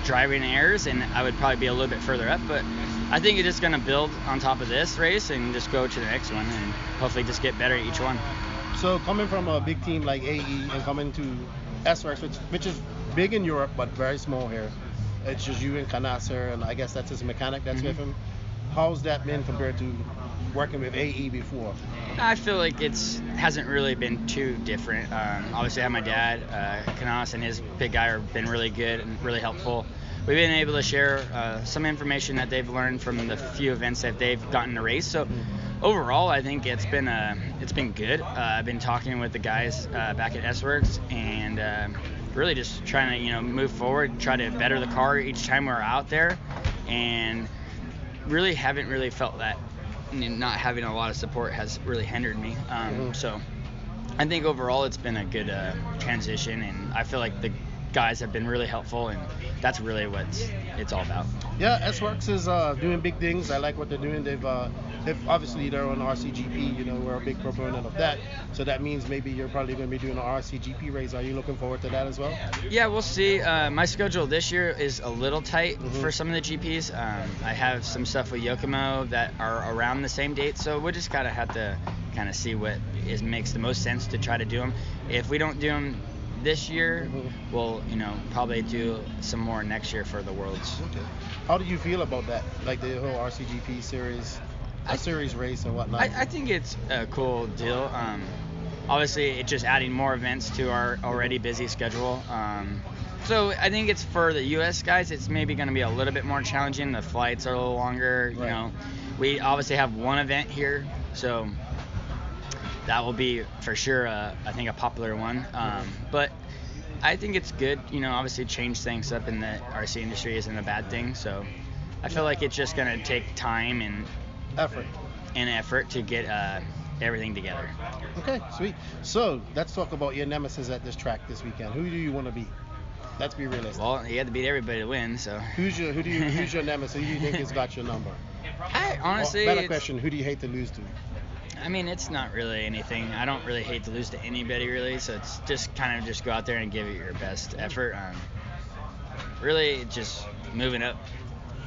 S9: driving errors, and I would probably be a little bit further up. But I think it's just going to build on top of this race and just go to the next one and hopefully just get better at each one.
S4: So coming from a big team like AE and coming to S-Works, which is big in Europe but very small here. It's just you and Canasser, and I guess that's his mechanic that's with him. How's that been compared to working with AE before?
S9: I feel like it hasn't really been too different. Obviously I have my dad, Canas, and his big guy have been really good and really helpful. we've been able to share some information that they've learned from the few events that they've gotten to race. So overall, I think it's been good. I've been talking with the guys back at S-Works and really just trying to move forward, try to better the car each time we're out there, and really haven't really felt that not having a lot of support has really hindered me. So I think overall it's been a good transition, and I feel like the guys have been really helpful, and that's really what it's all about.
S4: Yeah, S-Works is doing big things. I like what they're doing. They've obviously they're on RCGP. We're a big proponent of that. So that means maybe you're probably going to be doing an RCGP race. Are you looking forward to that as well?
S9: Yeah, we'll see. My schedule this year is a little tight for some of the GPs. I have some stuff with Yokomo that are around the same date, so we'll just gotta have to kind of see what makes the most sense to try to do them. If we don't do them this year, we'll probably do some more next year for the Worlds.
S4: Okay. How do you feel about that, like the whole RCGP series, series race and whatnot?
S9: I think it's a cool deal. Obviously, it's just adding more events to our already busy schedule. So I think it's for the U.S. guys, it's maybe going to be a little bit more challenging. The flights are a little longer.
S4: Right.
S9: We obviously have one event here, so that will be for sure, I think, a popular one. But I think it's good. Obviously change things up in the RC industry isn't a bad thing. So I feel like it's just going to take time and effort to get everything together.
S4: Okay, sweet. So let's talk about your nemesis at this track this weekend. Who do you want to beat? Let's be realistic.
S9: Well, you have to beat everybody to win. So
S4: who's your nemesis? Who do you think has got your number?
S9: Honestly,
S4: better question. Who do you hate to lose to?
S9: I mean, it's not really anything. I don't really hate to lose to anybody, really. So it's just kind of just go out there and give it your best effort. Really, just moving up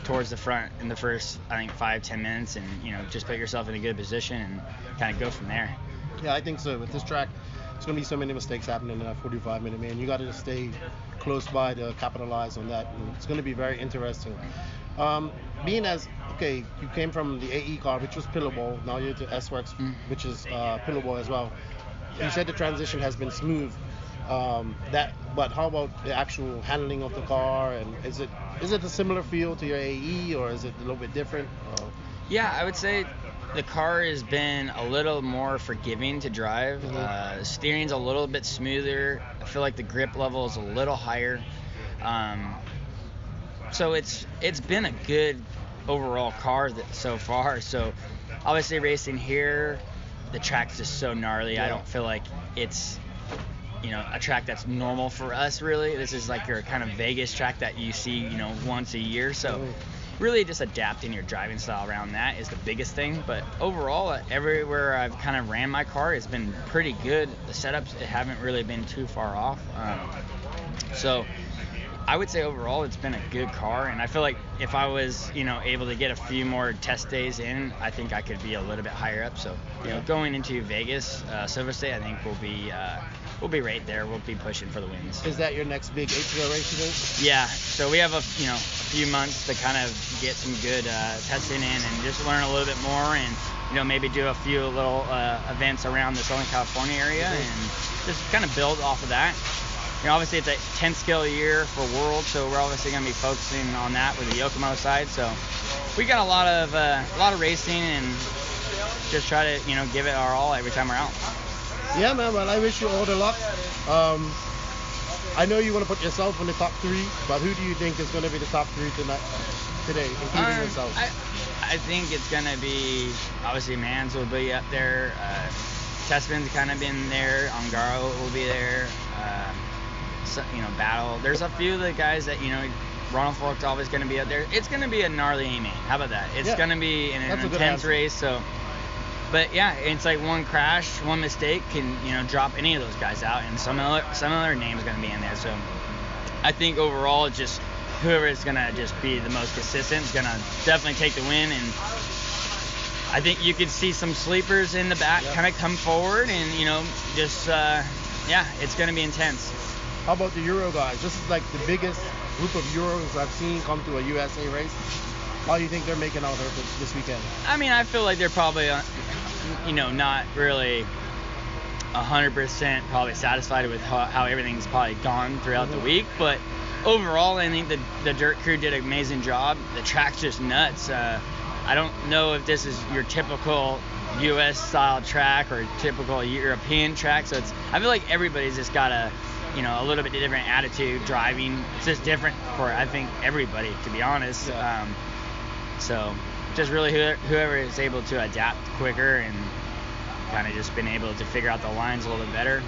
S9: towards the front in the first, I think, 5-10 minutes, and just put yourself in a good position and kind of go from there.
S4: Yeah, I think so. With this track, there's going to be so many mistakes happening in that 45-minute, man. You got to stay close by to capitalize on that. And it's going to be very interesting. You came from the AE car, which was pillowball. Now you're to S-Works, which is pillowball as well. You said the transition has been smooth. But how about the actual handling of the car? And is it a similar feel to your AE, or is it a little bit different?
S9: Yeah, I would say the car has been a little more forgiving to drive. Steering's a little bit smoother. I feel like the grip level is a little higher. So it's been a good overall car so far. So obviously racing here, the track's just so gnarly. I don't feel like it's a track that's normal for us, really. This is like your kind of Vegas track that you see once a year. So really just adapting your driving style around that is the biggest thing. But overall, everywhere I've kind of ran my car has been pretty good. The setups haven't really been too far off. So I would say overall it's been a good car, and I feel like if I was able to get a few more test days in, I think I could be a little bit higher up. So going into Vegas, Silver State, I think we'll be right there. We'll be pushing for the wins.
S4: Is that your next big HVO race, you think?
S9: Yeah. So we have a few months to kind of get some good testing in and just learn a little bit more, and maybe do a few little events around the Southern California area, and just kind of build off of that. Obviously it's a 10 scale a year for World, so we're obviously going to be focusing on that with the Yokomo side. So we got a lot of racing, and just try to give it our all every time we're out.
S4: Yeah, man. Well, I wish you all the luck. I know you want to put yourself in the top 3, but who do you think is going to be the top 3 today, including yourself?
S9: I think it's going to be obviously Mans will be up there. Tessman's kind of been there. Ongaro will be there. Battle. There's a few of the guys that Ronnefalk's always going to be out there. It's going to be a gnarly A-main. How about that? It's going to be an intense race. So, but yeah, it's like one crash, one mistake can drop any of those guys out, and some other name is going to be in there. So, I think overall, it's just whoever is going to just be the most consistent is going to definitely take the win. And I think you could see some sleepers in the back kind of come forward, and it's going to be intense.
S4: How about the Euro guys? This is like the biggest group of Euros I've seen come to a USA race. How do you think they're making out there this weekend?
S9: I mean, I feel like they're probably, not really 100% probably satisfied with how everything's probably gone throughout the week. But overall, I think the dirt crew did an amazing job. The track's just nuts. I don't know if this is your typical U.S. style track or typical European track. So I feel like everybody's just got a little bit different attitude driving. It's just different for, I think, everybody, to be honest.
S7: Yeah.
S9: So just really whoever is able to adapt quicker and kind of just been able to figure out the lines a little bit better.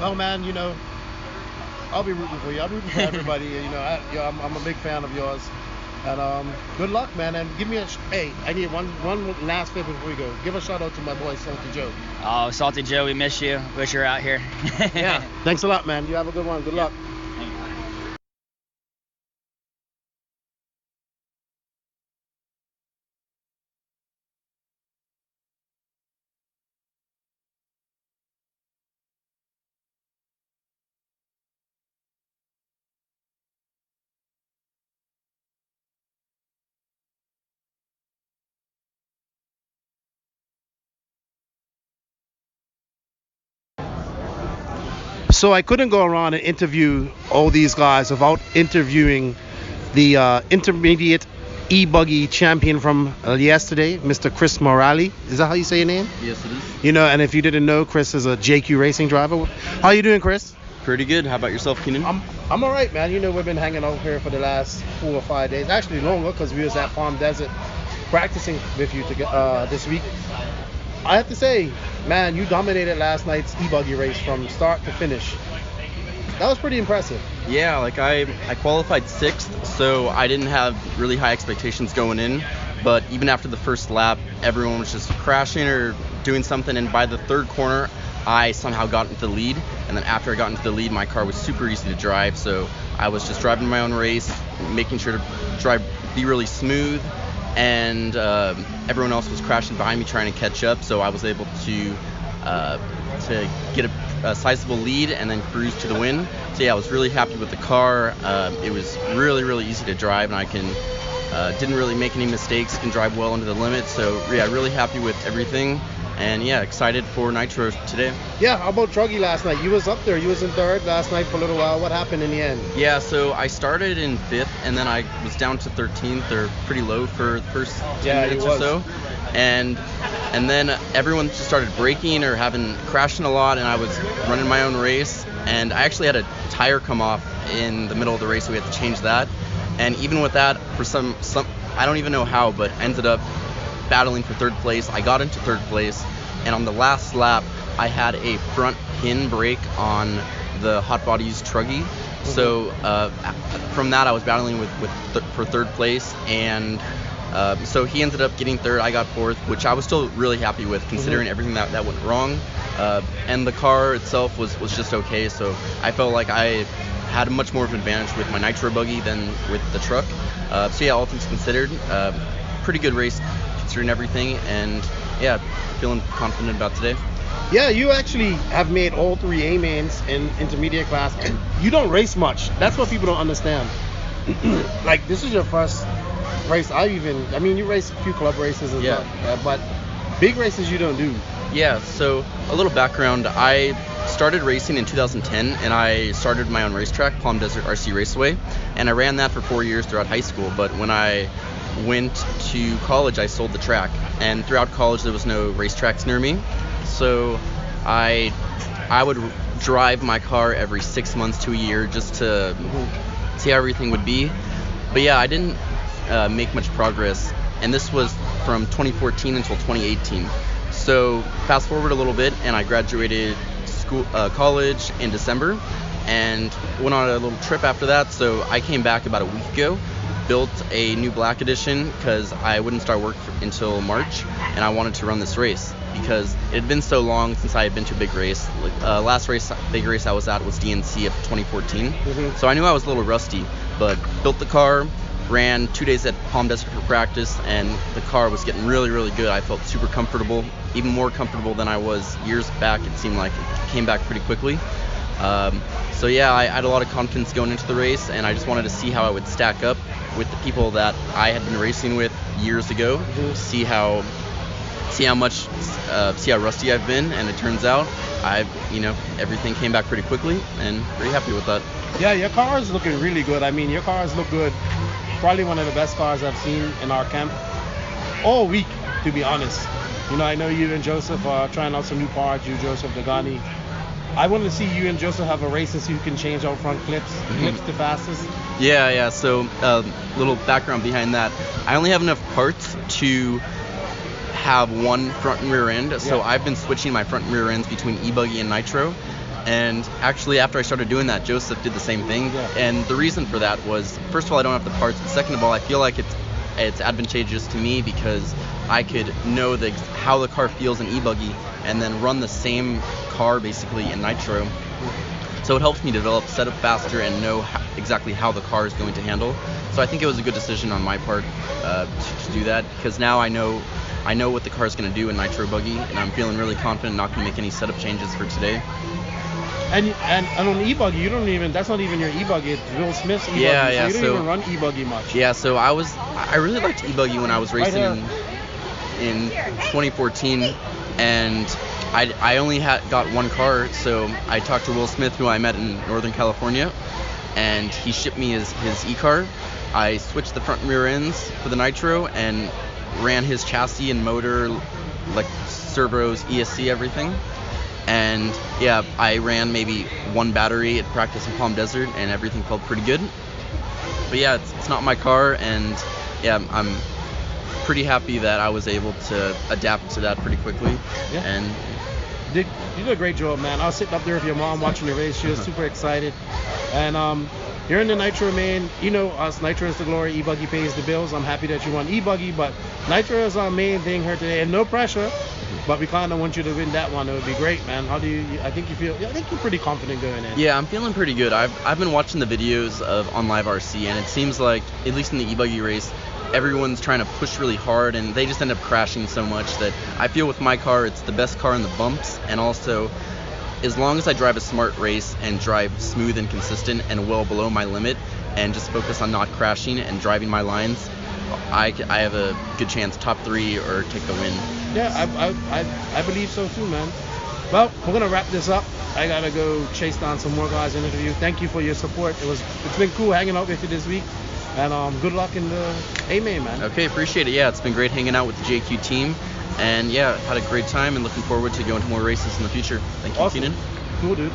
S4: Well, man, I'll be rooting for you. I'm rooting for everybody. I'm a big fan of yours. And good luck, man. And give me hey, I need one last favor before we go. Give a shout out to my boy Salty Joe.
S9: Oh, Salty Joe, we miss you. Wish you were out here.
S4: Yeah. Thanks a lot, man. You have a good one. Good luck. So I couldn't go around and interview all these guys without interviewing the intermediate e-buggy champion from yesterday, Mr. Chris Morale. Is that how you say your name?
S10: Yes, it is.
S4: And if you didn't know, Chris is a JQ racing driver. How you doing, Chris?
S10: Pretty good. How about yourself, Keenan?
S4: I'm all right, man. We've been hanging out here for the last 4 or 5 days. Actually longer, because we was at Palm Desert practicing with you this week. I have to say, man, you dominated last night's e-buggy race from start to finish. That was pretty impressive.
S10: Yeah, I qualified 6th, so I didn't have really high expectations going in. But even after the first lap, everyone was just crashing or doing something. And by the 3rd corner, I somehow got into the lead. And then after I got into the lead, my car was super easy to drive. So I was just driving my own race, making sure to be really smooth. And everyone else was crashing behind me trying to catch up, so I was able to get a sizable lead and then cruise to the win. So yeah, I was really happy with the car. It was really, really easy to drive, and I didn't really make any mistakes, can drive well into the limit. So yeah, really happy with everything. And yeah, excited for Nitro today.
S4: Yeah, how about Truggy last night? You was up there. You was in 3rd last night for a little while. What happened in the end?
S10: Yeah, so I started in 5th, and then I was down to 13th, or pretty low for the first 10 minutes or so. And then everyone just started braking or crashing a lot, and I was running my own race. And I actually had a tire come off in the middle of the race, so we had to change that. And even with that, for some I don't even know how, but ended up battling for 3rd place. I got into 3rd place, and on the last lap I had a front pin brake on the Hot Bodies Truggy. Mm-hmm. So from that I was battling for 3rd place, and so he ended up getting 3rd. I got 4th, which I was still really happy with considering everything that went wrong. And the car itself was just okay, so I felt like I had much more of an advantage with my Nitro buggy than with the truck. So yeah, all things considered, pretty good race considering everything, and yeah, feeling confident about today.
S4: Yeah, you actually have made all 3 A-mains in intermediate class, and you don't race much. That's what people don't understand. Like, this is your first race. You race a few club races and stuff, but big races you don't do.
S10: Yeah, so a little background. I started racing in 2010, and I started my own racetrack, Palm Desert RC Raceway, and I ran that for 4 years throughout high school. But when I went to college, I sold the track, and throughout college there was no racetracks near me, so I would drive my car every 6 months to a year just to see how everything would be. But yeah, I didn't make much progress, and this was from 2014 until 2018. So fast forward a little bit, and I graduated college in December and went on a little trip after that. So I came back about a week ago, built a new black edition because I wouldn't start work until March, and I wanted to run this race because it had been so long since I had been to a big race. Last big race I was at was DNC of 2014. So I knew I was a little rusty, but built the car, ran 2 days at Palm Desert for practice, and the car was getting really, really good. I felt super comfortable, even more comfortable than I was years back. It seemed like it came back pretty quickly. So yeah, I had a lot of confidence going into the race, and I just wanted to see how I would stack up with the people that I had been racing with years ago, see how rusty I've been, and it turns out everything came back pretty quickly, and pretty happy with that.
S4: Yeah, your car is looking really good. I mean, your cars look good. Probably one of the best cars I've seen in our camp all week, to be honest. You know, I know you and Joseph are trying out some new parts. You, Joseph, Dagani. I want to see you and Joseph have a race and see who can change out front clips the fastest.
S10: Yeah. So, little background behind that. I only have enough parts to have one front and rear end. So I've been switching my front and rear ends between e-buggy and nitro. And actually, after I started doing that, Joseph did the same thing. Yeah. And the reason for that was, first of all, I don't have the parts. But second of all, I feel like it's advantageous to me because I could know how the car feels in e-buggy and then run the same car basically in nitro. So it helps me develop setup faster and know exactly how the car is going to handle. So I think it was a good decision on my part to do that, because now I know what the car is going to do in nitro buggy, and I'm feeling really confident not going to make any setup changes for today.
S4: And on e-buggy, you don't even, that's not even your e-buggy, it's Will Smith's e-buggy,
S10: yeah,
S4: so you don't even run e-buggy much.
S10: Yeah, so I really liked e-buggy when I was racing in 2014, and I only got one car, so I talked to Will Smith, who I met in Northern California, and he shipped me his e-car. I switched the front and rear ends for the nitro and ran his chassis and motor, like servos, ESC, everything. And yeah, I ran maybe one battery at practice in Palm Desert, and everything felt pretty good. But yeah, it's not my car, and yeah, I'm pretty happy that I was able to adapt to that pretty quickly.
S4: Yeah.
S10: And
S4: you did a great job, man. I was sitting up there with your mom watching the race. She was super excited. And you're in the nitro, man. You know us, nitro is the glory. E-buggy pays the bills. I'm happy that you won e-buggy, but nitro is our main thing here today, and no pressure. But we kind of want you to win that one. It would be great, man. How do you? I think you're pretty confident going in.
S10: Yeah, I'm feeling pretty good. I've been watching the videos of on Live RC, and it seems like, at least in the e-buggy race, everyone's trying to push really hard, and they just end up crashing so much that I feel with my car, it's the best car in the bumps, and also, as long as I drive a smart race and drive smooth and consistent and well below my limit, and just focus on not crashing and driving my lines, I have a good chance top 3 or take the win.
S4: Yeah, I believe so too, man. Well, we're gonna wrap this up. I gotta go chase down some more guys and interview. Thank you for your support. It's been cool hanging out with you this week, and good luck in the A-Main, man.
S10: Okay, appreciate it. Yeah, it's been great hanging out with the JQ team, and yeah, had a great time and looking forward to going to more races in the future. Thank you,
S4: awesome.
S10: Keenan.
S4: Cool, dude.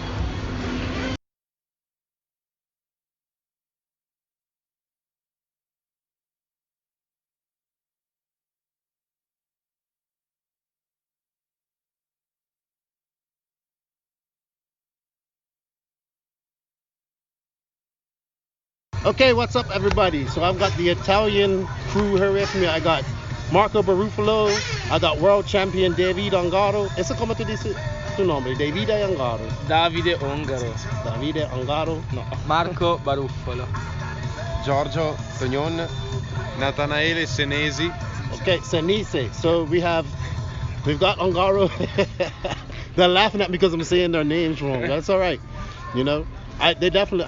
S4: Okay, what's up, everybody? So I've got the Italian crew here with me. I got Marco Baruffolo. I got world champion Davide Ongaro. E come ti dice tu nome? Davide Ongaro.
S11: Davide Ongaro.
S4: Davide Ongaro? No.
S11: Marco Baruffolo.
S12: Giorgio Tognon. Natanaele Senesi.
S4: Okay, Senese. So we've got Ongaro. They're laughing at me because I'm saying their names wrong. That's all right. You know, I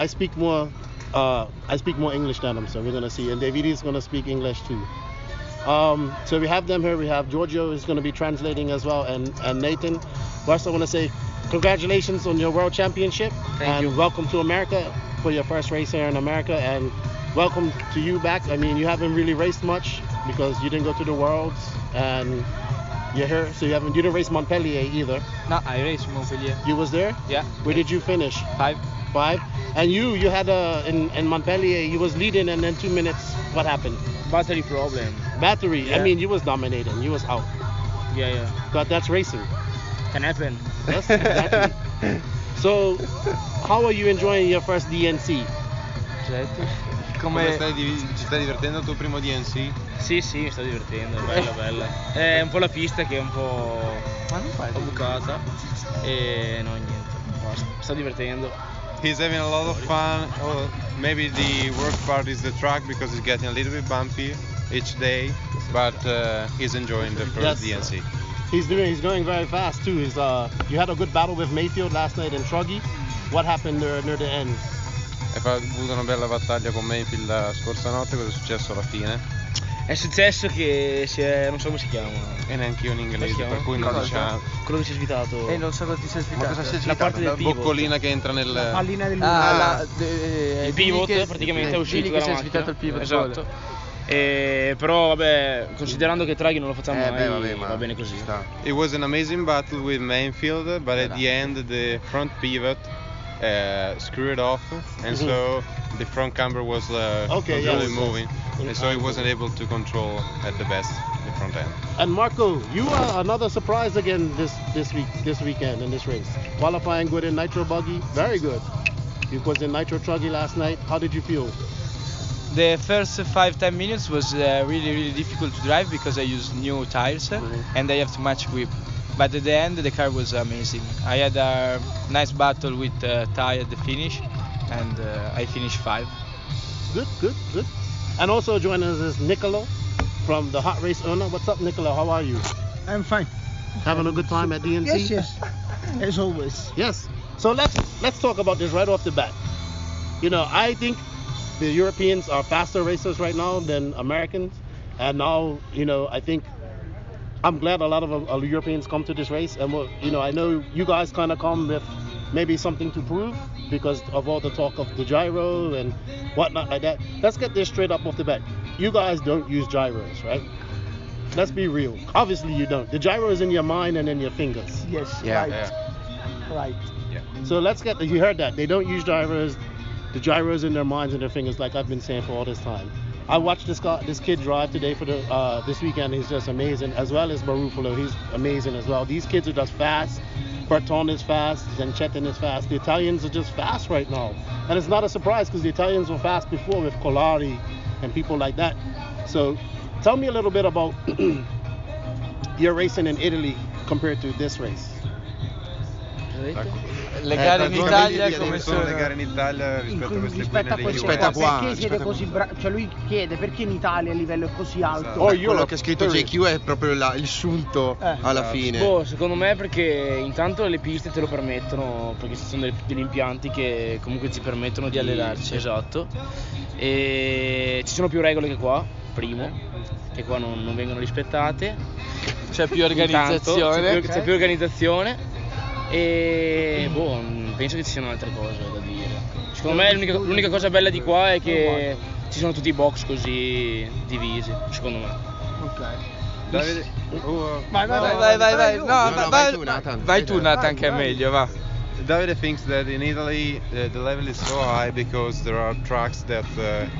S4: speak more English than them, so we're gonna see. And Davide is gonna speak English too. So we have them here. We have Giorgio is gonna be translating as well, and Nathan. First, I want to say congratulations on your world championship,
S11: Thank you.
S4: Welcome to America for your first race here in America, and welcome to you back. I mean, you haven't really raced much because you didn't go to the Worlds, and you're here, so you didn't race Montpellier either.
S11: No, I raced Montpellier.
S4: You was there?
S11: Yeah.
S4: Where did you finish?
S11: 5.
S4: And you had in Montpellier, you was leading, and then 2 minutes, what happened?
S11: Battery problem.
S4: Battery.
S11: Yeah.
S4: I mean, you was dominating. You was out.
S11: Yeah.
S4: But that's racing.
S11: Can happen.
S4: Yes, exactly. So, how are you enjoying your first DNC?
S11: Certo.
S12: Ci stai divertendo il tuo primo DNC?
S11: Sì, mi sto divertendo, è bella. È un po' la pista che è un po' bucata e no, niente, basta. Mi sto divertendo.
S12: He's having a lot of fun. Maybe the worst part is the track because it's getting a little bit bumpy each day, but he's enjoying the first DNC.
S4: He's going very fast too. You had a good battle with Maifield last night in Truggy. What happened near the end?
S12: Hai avuto una bella battaglia con Maifield la scorsa notte. Cosa è successo alla fine?
S11: È successo che non so come si chiama.
S12: E neanche io in inglese,
S11: Come si
S12: per cui non
S11: chiama?
S12: diciamo.
S11: Quello che si è svitato.
S13: non so cosa ti sei
S12: Ma cosa si è
S11: La parte del
S12: La
S11: pivot.
S12: boccolina che entra nel.
S13: La pallina del
S11: il pivot praticamente è uscito dalla
S13: si è
S11: macchina.
S13: svitato il pivot.
S11: Esatto. Però vabbè, considerando che Draghi non lo facciamo mai, va bene così.
S12: It was an amazing battle with Maifield, but at the end the front pivot screwed off, and so the front camber was really moving, and so it wasn't able to control at the best the front end.
S4: And Marco, you are another surprise again this weekend in this race. Qualifying good in nitro buggy, very good. You was in nitro truggy last night. How did you feel?
S14: The first 5-10 minutes was really difficult to drive because I used new tires and I have too much grip. But at the end the car was amazing. I had a nice battle with Ty at the finish and I finished 5.
S4: Good. And also joining us is Nicola from the Hot Race Owner. What's up, Nicola? How are you?
S15: I'm fine.
S4: Having a good time at DNC?
S15: Yes. As always.
S4: Yes. So let's talk about this right off the bat. You know, I think the Europeans are faster racers right now than Americans, and now, you know, I think I'm glad a lot of Europeans come to this race, and you know, I know you guys kind of come with maybe something to prove because of all the talk of the gyro and whatnot like that. Let's get this straight up off the bat. You guys don't use gyros, right? Let's be real. Obviously you don't. The gyro is in your mind and in your fingers.
S15: Yes.
S4: Yeah.
S15: Right.
S4: Yeah. So you heard that. They don't use gyros. The gyros in their minds and their fingers, like I've been saying for all this time. I watched this kid drive today for this weekend. He's just amazing, as well as Baruffolo. He's amazing as well. These kids are just fast. Berton is fast. Zanchetin is fast. The Italians are just fast right now. And it's not a surprise because the Italians were fast before with Colari and people like that. So tell me a little bit about your racing in Italy compared to this race.
S14: Le gare in Italia come
S12: sono le gare in Italia rispetto a queste qui
S15: perché siete così bravi? Cioè lui chiede perché in Italia il livello è così alto.
S16: Quello che ha scritto JQ è proprio il sunto alla fine.
S7: Secondo me perché intanto le piste te lo permettono, perché ci sono degli impianti che comunque ci permettono di allenarci. Esatto. E ci sono più regole che qua, primo, che qua non vengono rispettate.
S14: C'è più organizzazione.
S7: C'è più organizzazione. E penso che ci siano altre cose da dire. Secondo me l'unica cosa bella di qua è che ci sono tutti i box così divisi, secondo me.
S15: Ok.
S12: Davide,
S14: vai. No, vai tu Nathan che è meglio, va.
S12: Davide thinks that in Italy the level is so high because there are tracks that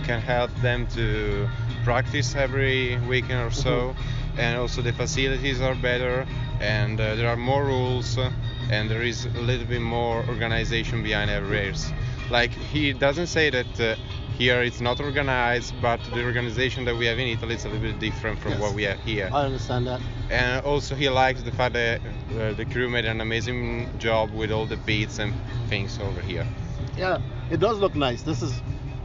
S12: can help them to practice every weekend or so, and also the facilities are better, and there are more rules, and there is a little bit more organization behind every race. Like, he doesn't say that here it's not organized, but the organization that we have in Italy is a little bit different from what we have here.
S4: I understand that.
S12: And also he likes the fact that the crew made an amazing job with all the beats and things over here.
S4: Yeah, it does look nice. This is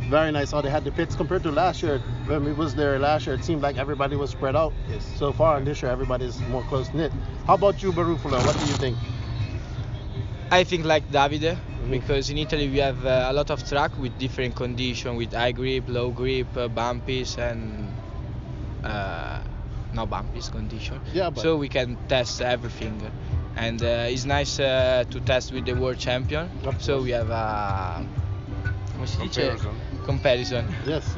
S4: very nice how they had the pits compared to last year. When we was there last year, it seemed like everybody was spread out. Yes. So far, and this year everybody's more close knit. How about you, Baruffolo? What do you think?
S14: I think like Davide, because in Italy we have a lot of track with different conditions, with high grip, low grip, bumpies and no bumpies condition.
S4: Yeah, but
S14: so we can test everything, and it's nice to test with the world champion. So we have a comparison.
S4: Yes.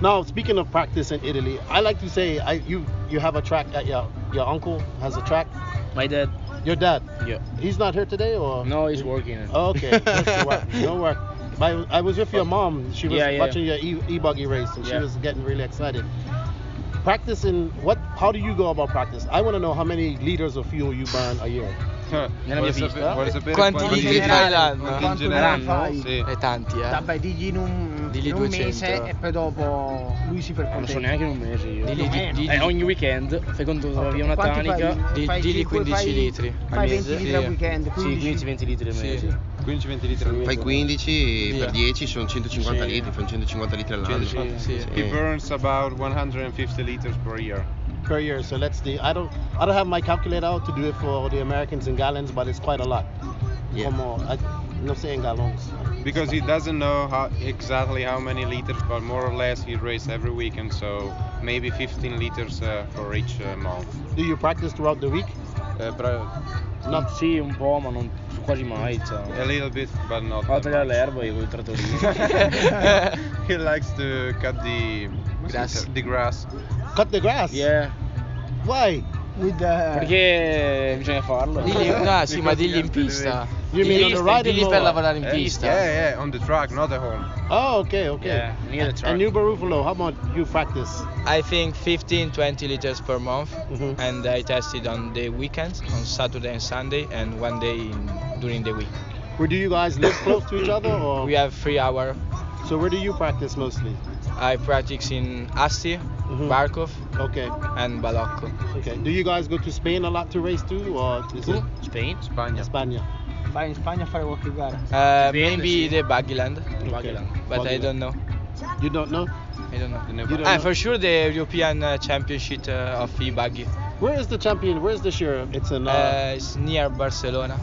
S4: Now, speaking of practice in Italy, I like to say you have a track at your uncle has a track.
S7: My dad.
S4: Your dad?
S7: Yeah.
S4: He's not here today, or?
S7: No, he's working.
S4: Oh, okay. No work. I was with your mom. She was watching your e-buggy race, and she was getting really excited. Practice how do you go about practice? I want to know how many liters of fuel you burn a year.
S14: Quanti litri fai l'anno?
S15: In generale?
S14: Sì. È tanti,
S15: Vabbè, digli in un mese e poi dopo lui si percorre.
S7: Non so neanche in un mese io. Ogni weekend fai conto via una tanica.
S14: Digli 15 litri.
S15: Fai 20 litri al weekend.
S7: 15-20 litri al mese.
S12: 15-20 litri al
S16: Fai 15 per 10 sono 150 litri, fai 150 litri all'anno.
S12: He burns about 150 liters per year.
S4: Per year, so let's see. I don't have my calculator out to do it for the Americans in gallons, but it's quite a lot.
S16: Yeah.
S13: No sé en gallons.
S12: Because he doesn't know exactly how many liters, but more or less he races every weekend, so maybe 15 liters for each month.
S13: Do you practice throughout the week?
S11: Not sì, un po', ma non quasi mai.
S12: A little bit, but not.
S11: Vado a tagliare l'erba io con il trattorino.
S12: He likes to cut the grass.
S13: Cut the grass?
S11: Yeah.
S13: Why?
S11: Perché bisogna farlo.
S14: Sì, ma digli in pista.
S13: You mean on the riding
S14: digli per
S13: mower?
S14: lavorare in pista.
S12: Yeah, on the track, not at home.
S13: Oh, okay.
S11: Yeah, near the track.
S13: And you Baruffolo, how much you practice?
S14: I think 15-20 liters per month, and I tested on the weekends, on Saturday and Sunday, and one day during the week.
S13: Where do you guys live close to each other? Or?
S14: We have 3 hours.
S13: So where do you practice mostly?
S14: I practice in Asti, Barkov, and Balocco.
S13: Okay. Do you guys go to Spain a lot to race too, or is it
S11: Spain?
S13: Spagna.
S15: Vai in Spagna a fare qualche gara?
S14: Maybe the Buggyland, but I don't know.
S13: You don't know?
S14: I don't know.
S13: You don't know?
S14: For sure the European Championship of e-buggy.
S13: Where is the champion? Where is this year? It's in.
S14: It's near Barcelona.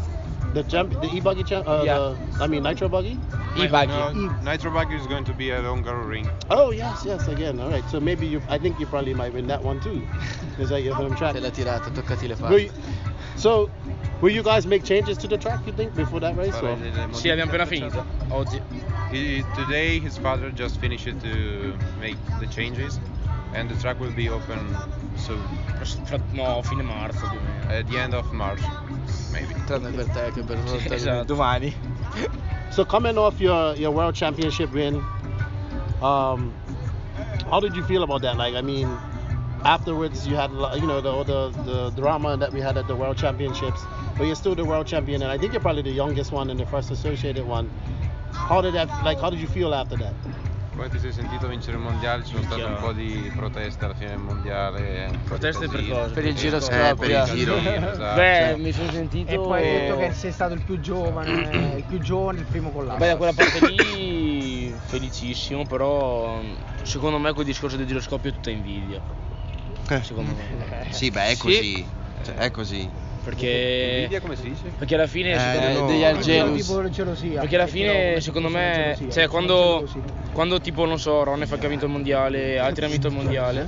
S13: The e-buggy nitro buggy.
S14: E-buggy.
S12: Nitro buggy is going to be at Ongaro Ring.
S13: Oh yes, again. All right. So maybe I think you probably might win that one too. Is that your home track?
S14: Te l'ha tirata, toccati le palle.
S13: So, will you guys make changes to the track, you think, before that race? Or?
S11: Sì, abbiamo appena finito. Oggi.
S12: Today his father just finished to make the changes, and the track will be open soon.
S11: No, fine marzo.
S12: At the end of March, maybe.
S14: Tranne per te che per domani.
S13: So coming off your world championship win, how did you feel about that? Like, I mean, afterwards you had, the drama that we had at the world championships, but you're still the world champion, and I think you're probably the youngest one and the first associated one. How did you feel after that?
S12: Come ti sei sentito vincere il mondiale? Ci sono state un po' di proteste alla fine del mondiale.
S11: Proteste per cosa?
S14: Per il giroscopio.
S12: Per il giro. Esatto.
S11: Beh, mi sono sentito.
S15: E poi hai detto che sei stato il più giovane, il primo collasso.
S11: Beh, da quella parte lì felicissimo, però secondo me quel discorso del giroscopio è tutta invidia. Secondo me.
S16: Sì, beh, è così. Cioè, è così.
S11: Perché
S12: Invidia come si dice?
S11: Perché alla fine
S14: degli algelus.
S11: Perché alla fine secondo me, cioè quando tipo non so, Ronnefalk ha vinto il mondiale, altri hanno vinto il mondiale.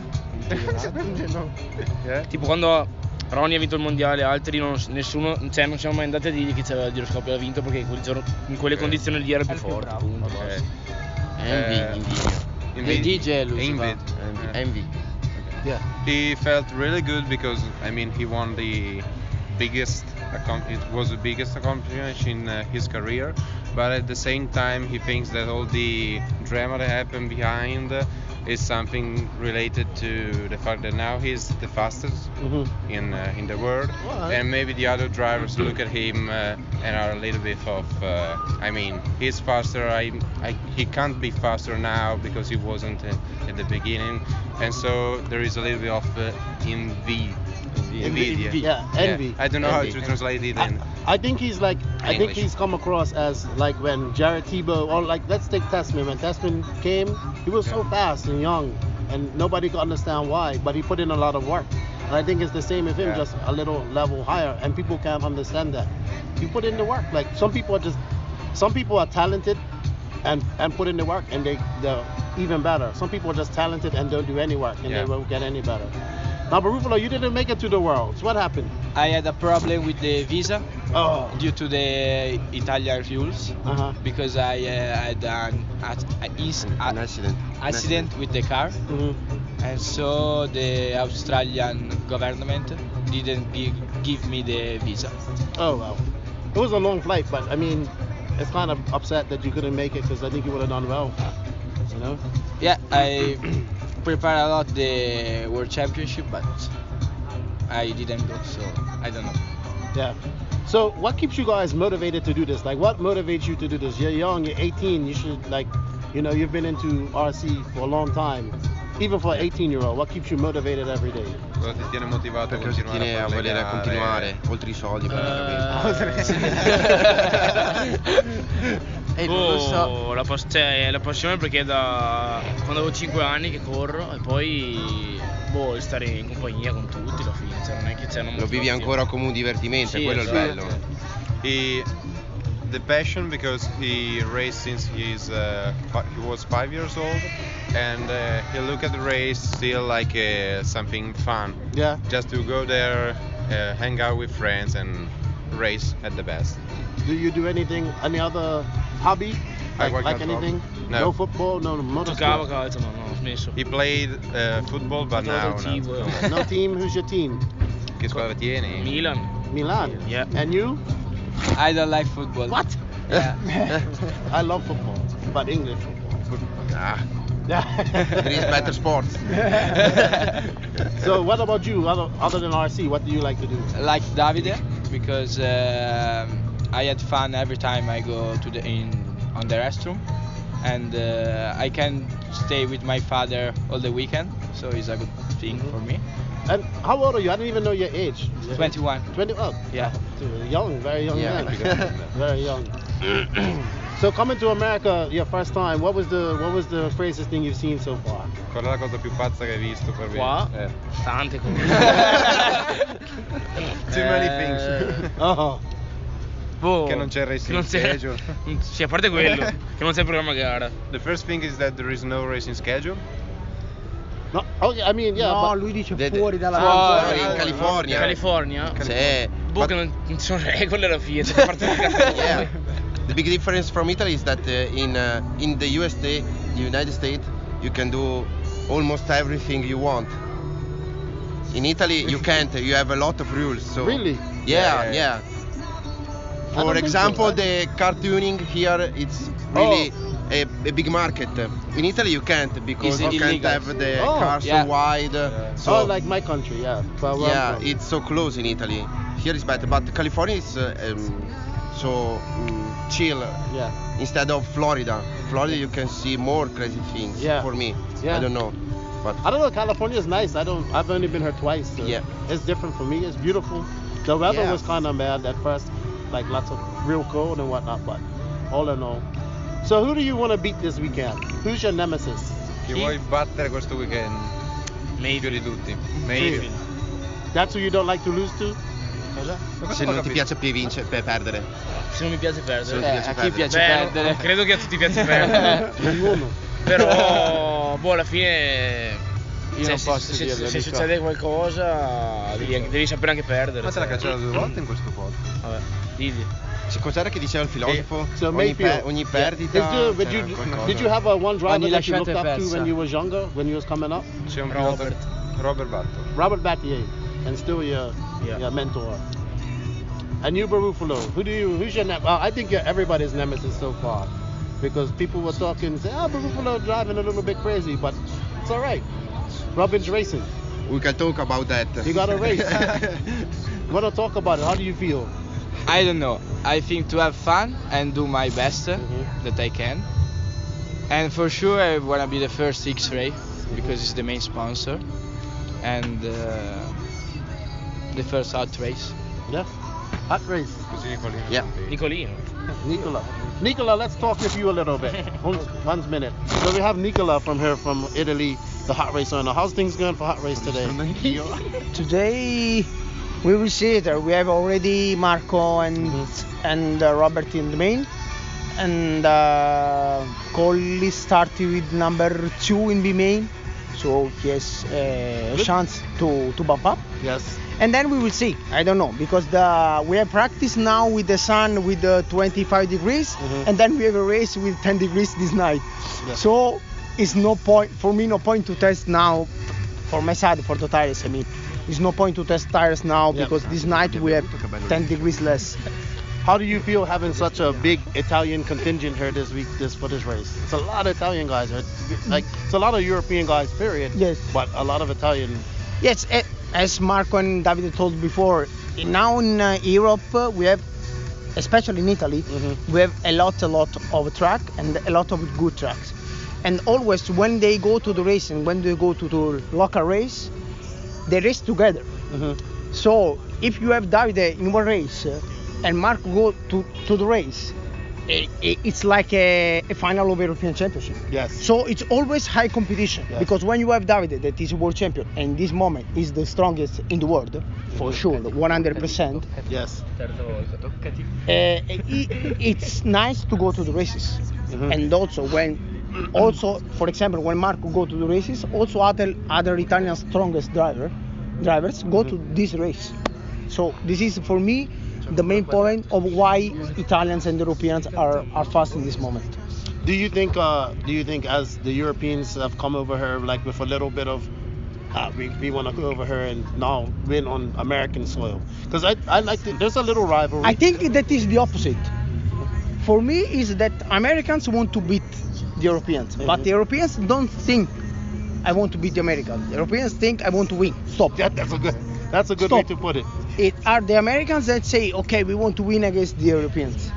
S11: Tipo quando Ronnie ha vinto il mondiale, altri nessuno, cioè non siamo mai andati a dirgli che c'era il giroscopio, ha vinto perché quel giorno, in quelle condizioni lì era più forte. Appunto.
S14: Envy, jealous.
S16: Envy.
S12: Yeah. He felt really good because he won the biggest. It was the biggest accomplishment in his career, but at the same time he thinks that all the drama that happened behind is something related to the fact that now he's the fastest in the world, and maybe the other drivers look at him and are a little bit of he's faster. He can't be faster now because he wasn't at the beginning, and so there is a little bit of envy.
S13: Yeah, envy.
S12: I don't know how to translate it in.
S13: I think he's like, I think he's come across as like when Jared Tebow, or like let's take Tessman. When Tessman came, he was so fast and young, and nobody could understand why, but he put in a lot of work. And I think it's the same with him, just a little level higher, and people can't understand that. You put in the work. Like some people are talented and put in the work, and they're even better. Some people are just talented and don't do any work, and they won't get any better. Now, Baruffolo, you didn't make it to the Worlds. What happened?
S14: I had a problem with the visa due to the Italian rules because I had an accident with the car, and so the Australian government didn't give me the visa.
S13: Oh, well. It was a long flight, but I mean, it's kind of upset that you couldn't make it because I think you would have done well, you know?
S14: Yeah, I prepared a lot the World Championship, but I didn't go, so I don't know.
S13: Yeah. So what keeps you guys motivated to do this? Like, what motivates you to do this? You're young, you're 18, you should, like, you know, you've been into RC for a long time. Even for an 18-year-old, what keeps you motivated every day?
S12: Cosa ti tiene motivato a continuare
S16: a voler continuare, oltre i soldi,
S11: la passione perché da quando avevo 5 anni che corro e poi stare in compagnia con tutti alla fine, cioè non è che c'è una
S16: lo vivi ancora come un divertimento, quello è il bello.
S12: the passion, because he raced since he was 5 years old, and he look at the race still like something fun.
S13: Yeah.
S12: Just to go there, hang out with friends, and race at the best.
S13: Do you do anything? Any other hobby?
S12: I work
S13: Like
S12: at
S13: anything?
S12: home. No.
S13: No football, no
S11: Giocavo
S13: motorsport.
S11: calcio, ma no, ho smesso.
S12: He played football, but now no.
S13: No team. Who's your team?
S12: Che squadra tieni?
S11: Milan.
S13: Milan.
S11: Yeah.
S13: And you?
S14: I don't like football.
S13: What?
S14: Yeah.
S13: I love football, but English football.
S16: Ah,
S13: Yeah.
S16: there is better sports.
S13: So what about you? Other than RC, what do you like to do?
S14: Like Davide, because I had fun every time I go on the restroom, and I can stay with my father all the weekend, so it's a good thing for me.
S13: And how old are you? I didn't even know your age.
S14: 21.
S13: 20? Oh,
S14: Yeah.
S13: young, very young
S16: Yeah.
S13: man. Very young. So coming to America, your first time, what was the craziest thing you've seen so far?
S12: Qual è la cosa più pazza che hai visto per
S11: Qua?
S12: venire?
S11: Tante cose.
S12: Too many things.
S13: Oh.
S11: Boh,
S12: Che non c'è il racing
S11: non c'è-
S12: schedule.
S11: Sì, a parte quello, che non c'è il programma gara.
S12: The first thing is that there is no racing schedule.
S13: No, okay, I mean, yeah.
S15: No,
S13: but
S15: lui dice
S16: Fuori
S15: fuori dalla
S16: Fuori, in California.
S11: California?
S16: Sì.
S11: Boh, che non ci sono regole alla fine, c'è parte di cazzo.
S16: Yeah. The big difference from Italy is that in the USA, the United States, you can do almost everything you want. In Italy, you can't. You have a lot of rules. So
S13: Really?
S16: Yeah.
S13: I don't
S16: For
S13: think
S16: example,
S13: so.
S16: the car tuning here, it's really a big market. In Italy, you can't because
S14: It's
S16: you can't
S14: illegal.
S16: have the
S13: Oh,
S16: cars
S14: yeah.
S16: so wide. So
S13: Oh, like my country, yeah. But where I'm
S16: yeah,
S13: from.
S16: it's so close in Italy. Here is better, but California is so chill.
S13: Yeah.
S16: Instead of Florida. Florida, you can see more crazy things.
S13: Yeah.
S16: For me,
S13: Yeah.
S16: I don't know, but
S13: I don't know. California is nice. I've only been here twice. So
S16: Yeah.
S13: It's different for me. It's beautiful. The weather
S16: Yeah.
S13: was kind of bad at first, like lots of real cold and whatnot. But all in all, so who do you want to beat this weekend? Who's your nemesis?
S12: Chi vuoi battere questo weekend? Più di tutti. Maifield.
S13: That's who you don't like to lose to.
S16: se non ti piace perdere.
S11: Se non mi piace
S16: Se
S11: perdere.
S16: non ti piace
S14: A chi
S16: perdere.
S14: piace
S11: Beh,
S14: perdere?
S11: non credo che a tutti piace perdere.
S13: Nessuno.
S11: Però, boh, alla fine.
S14: Io non posso dirlo,
S11: se
S14: dico.
S11: succede qualcosa, devi sapere anche perdere.
S12: Ma te l'ha cacciato 2 volte in questo podcast.
S11: Vabbè, digli.
S16: Cos'era che diceva il filosofo?
S13: So
S16: ogni,
S13: Mayfield.
S16: ogni perdita.
S13: It's good, but
S16: c'era qualcosa.
S13: did you have one driver
S14: Ogni
S13: that you looked
S14: lasciata
S13: up to
S14: persa.
S13: when you was younger, when you was coming up?
S12: C'è un pilota, Robert Batto.
S13: Robert Battier, and still your mentor. And you, Baruffolo, who's your I think you're everybody's nemesis so far, because people were talking, say, Baruffolo driving a little bit crazy, but it's all right. Robin's racing.
S16: We can talk about that.
S13: You got to race. Want to talk about it? How do you feel?
S14: I don't know. I think to have fun and do my best that I can. And for sure I want to be the first X-Ray because it's the main sponsor. And the first hot race.
S13: Yeah. Hot race.
S12: Così Nicolino.
S16: Yeah.
S11: Nicolino.
S13: Nicola, let's talk with you a little bit. One minute. So we have Nicola from here, from Italy, the hot race owner. How's things going for hot race today?
S15: Today we will see it. We have already Marco and Robert in the main, and Colli started with number 2 in B main, so he has a chance to bump up.
S13: Yes.
S15: And then we will see. I don't know, because we have practice now with the sun with 25 degrees, and then we have a race with 10 degrees this night.
S13: Yeah.
S15: So it's no point for me. No point to test now for my side, for the tires. I mean, it's no point to test tires now because this night we have 10 degrees less.
S13: How do you feel having such a big Italian contingent here this week, for this race? It's a lot of Italian guys. Like it's a lot of European guys, period.
S15: Yes.
S13: But a lot of Italian.
S15: Yes, as Marco and Davide told before, now in Europe we have, especially in Italy, we have a lot of track and a lot of good tracks. And always when they go to the race and when they go to the local race, they race together. So if you have Davide in one race and Marco go to the race, it's like a final of European Championship.
S13: Yes.
S15: So it's always high competition because when you have Davide that is a world champion and this moment is the strongest in the world, for sure, 100%.
S13: Yes.
S15: It's nice to go to the races, and also for example when Marco go to the races, also other Italian strongest drivers go to this race. So this is for me the main point of why Italians and Europeans are fast in this moment.
S13: Do you think as the Europeans have come over here like with a little bit of we want to go over here and now win on American soil? Because I like there's a little rivalry.
S15: I think that is the opposite. For me is that Americans want to beat the Europeans, but the Europeans don't think I want to beat the Americans. The Europeans think I want to win. Stop.
S13: Yeah, that's a good way to put it.
S15: It are the Americans that say, okay, we want to win against the Europeans.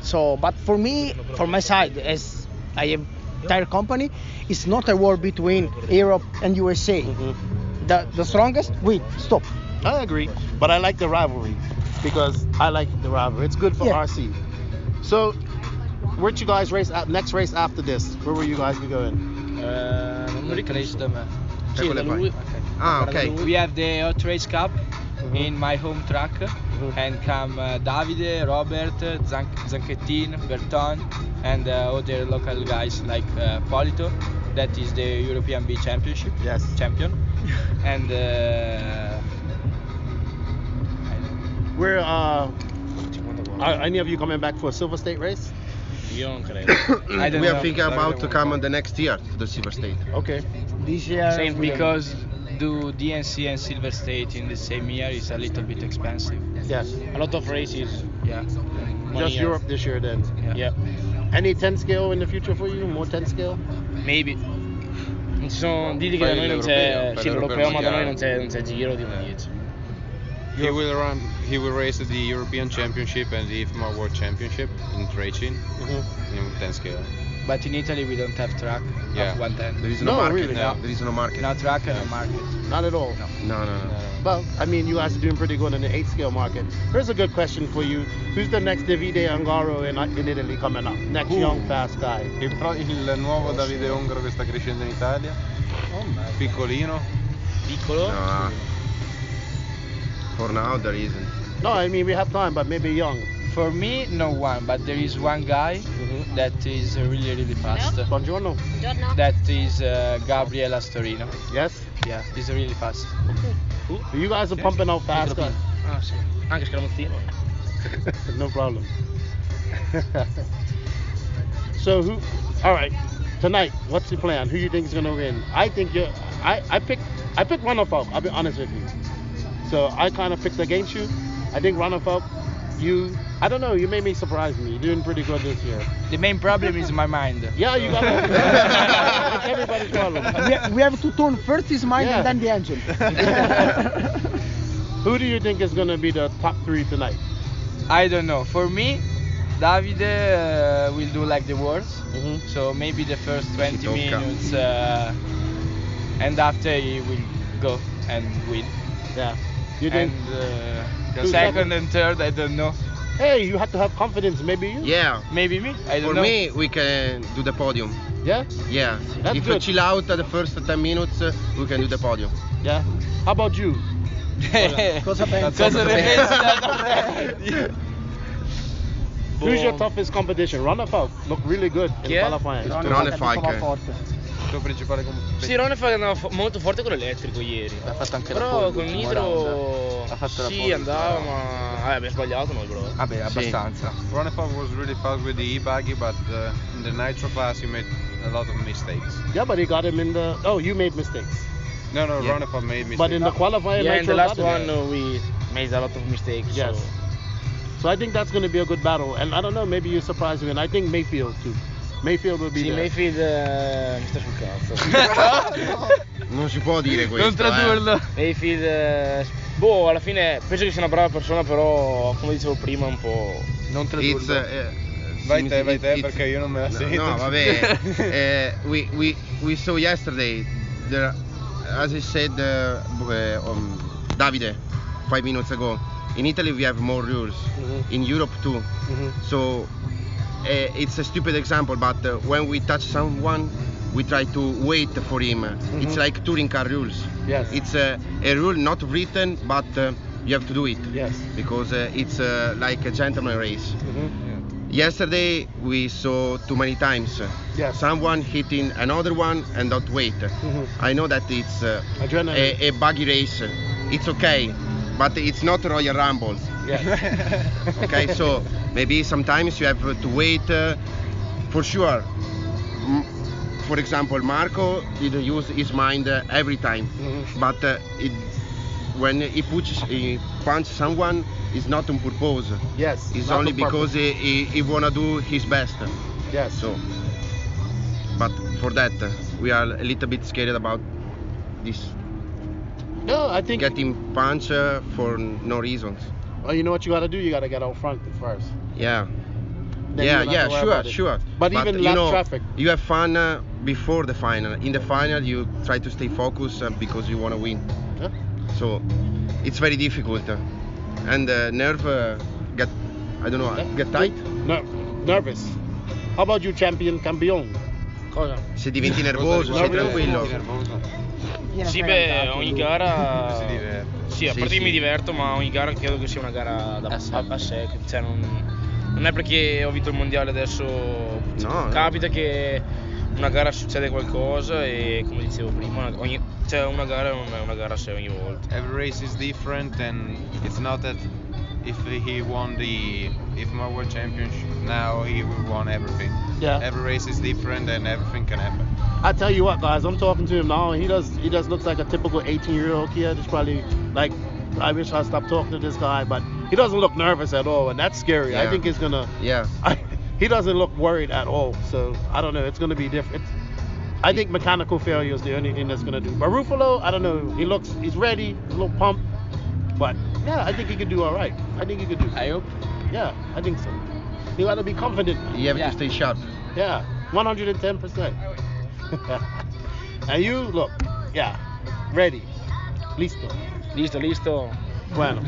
S15: So, but for me, from my side, as I have tire company, it's not a war between Europe and USA. The strongest win. Stop.
S13: I agree, but I like the rivalry because I like the rivalry. It's good for RC. So, where'd you guys race next race after this? Where will you guys be going?
S14: Non mi ricordo me.
S16: Okay.
S14: We have the Hot Race Cup in my home track and come Davide, Robert, Zanchettin, Berton and other local guys like Polito, that is the European B Championship champion. And
S13: where are any of you coming back for a Silver State race?
S11: Io non credo.
S16: We are thinking about to come on the next year to the Silver State.
S13: Okay.
S15: This year.
S14: Same because do DNC and Silver State in the same year is a little bit expensive.
S13: Yes.
S11: A lot of races.
S14: Yeah.
S13: Just Europe this year then.
S11: Yeah.
S13: Any 10 scale in the future for you? More 10 scale?
S11: Maybe. Ci sono diti che da noi non c'è l'europeo, ma da noi non c'è giro di 1.10.
S12: He will race at the European Championship and the IFMA World Championship in Trecin in 10 scale.
S14: But in Italy we don't have track of 110.
S16: There is no market. Really? No. There is no market.
S14: No track and no market.
S13: Not at all.
S16: No.
S13: Well, I mean, you guys are doing pretty good in the 8 scale market. Here's a good question for you. Who's the next Davide Ongaro in Italy coming up? Next young fast guy.
S12: Il nuovo Davide Ongaro che sta crescendo in Italia. Piccolino.
S11: Piccolo?
S16: No. For now there isn't.
S13: No, I mean we have time, but maybe young.
S14: For me, no one, but there is one guy that is really, really fast.
S13: Buongiorno.
S14: That is Gabriel Astorino.
S13: Yes?
S14: Yeah, he's really fast.
S13: You guys are pumping out fast.
S11: Ah sì, anche scaramuzzino.
S13: No problem. So all right, tonight, what's the plan? Who do you think is gonna win? I think I picked Ronnefalk, I'll be honest with you. So I kind of picked against you. I think Ronnefalk, I don't know, you made me surprise me. You're doing pretty good this year.
S14: The main problem is my mind.
S13: Yeah, you got it. It's everybody's problem.
S15: We have to turn first his mind and then the engine.
S13: Who do you think is going to be the top 3 tonight?
S14: I don't know. For me, Davide will do like the worst. So maybe the first 20 minutes and after he will go and win.
S13: Yeah. You think?
S14: And second and third, I don't know.
S13: Hey, you have to have confidence. Maybe you?
S16: Yeah.
S14: Maybe me? I don't
S16: For
S14: know.
S16: me, we can do the podium.
S13: Yeah?
S16: Yeah.
S13: That's
S16: if
S13: good.
S16: we chill out at the first 10 minutes, we can do the podium.
S13: Yeah. How about you?
S15: Cosa pensi?
S13: Who's your toughest competition? Ronnefalk looked really good in qualifying.
S16: Ronnefalk.
S11: Sì, Ronnefalk andava molto forte con l'elettrico ieri.
S14: Ha fatto anche
S11: però con il nitro sì, andava, ma abbiamo sbagliato noi però.
S14: Vabbè, abbastanza.
S12: Ronnefalk was really fast with the e-buggy, but in the nitro class he made a lot of mistakes.
S13: Yeah, but he got him in the... Oh, you made mistakes.
S12: No, Ronnefalk made mistakes.
S13: But in the qualifying,
S11: yeah, in the last
S13: one,
S11: we made a lot of mistakes.
S13: Yes. So I think that's going to be a good battle. And I don't know, maybe you surprise me. And I think Maifield too. Maifield will be there.
S11: Maifield mi sta sul cazzo.
S16: Non si può dire questo.
S14: Non tradurlo.
S11: Mayfield, alla fine penso che sia una brava persona, però come dicevo prima un po'...
S14: Non tradurlo.
S12: Vai te perché io non me la sento.
S16: No, vabbè. We saw yesterday, as I said, Davide, 5 minutes ago, in Italy we have more rules. In Europe too. So it's a stupid example, but when we touch someone, we try to wait for him. It's like touring car rules.
S13: Yes.
S16: It's a rule not written, but you have to do it.
S13: Yes.
S16: Because it's like a gentleman race. Yesterday we saw too many times someone hitting another one and not wait. I know that it's a buggy race. It's okay, but it's not Royal Rumble. Okay, so maybe sometimes you have to wait for sure. For example, Marco didn't use his mind every time, but when he punches someone, it's not on purpose.
S13: Yes.
S16: It's only because he wanna do his best.
S13: Yes.
S16: So, but for that, we are a little bit scared about this.
S13: No, I think
S16: getting punched for no reasons.
S13: Well, you know what you gotta do? You gotta get out front first.
S16: Yeah.
S13: Then you don't have to worry about it.
S16: Sure.
S13: But even
S16: you
S13: lap
S16: know,
S13: traffic.
S16: you have fun before the final. In the final, you try to stay focused because you want to win. So it's very difficult, and nerve get tight.
S13: Nervous. How about you, campione? Cosa?
S16: Se diventi nervoso, sei tranquillo.
S11: Sì, beh, ogni gara sì, a parte che mi diverto, ma ogni gara credo che sia una gara a sé, cioè non è perché ho vinto il mondiale adesso capita che una gara succede qualcosa e come dicevo prima una gara non è una gara a sé ogni volta.
S12: Every race is different, and it's not that if my world championship now he will won everything.
S13: Yeah.
S12: Every race is different and everything can happen.
S13: I tell you what, guys, I'm talking to him now, and he does look like a typical 18-year-old kid. It's probably like, I wish I stopped talking to this guy, but he doesn't look nervous at all, and that's scary.
S16: Yeah.
S13: I think he's gonna.
S16: Yeah.
S13: He doesn't look worried at all, so I don't know. It's gonna be different. I think mechanical failure is the only thing that's gonna do. Baruffolo, I don't know. He's ready, a little pumped, but yeah, I think he could do all right. I think he could do.
S11: I hope.
S13: Yeah, I think so. You gotta be confident.
S16: You have to stay sharp.
S13: Yeah, 110%. And you look, ready.
S11: Listo.
S13: Bueno.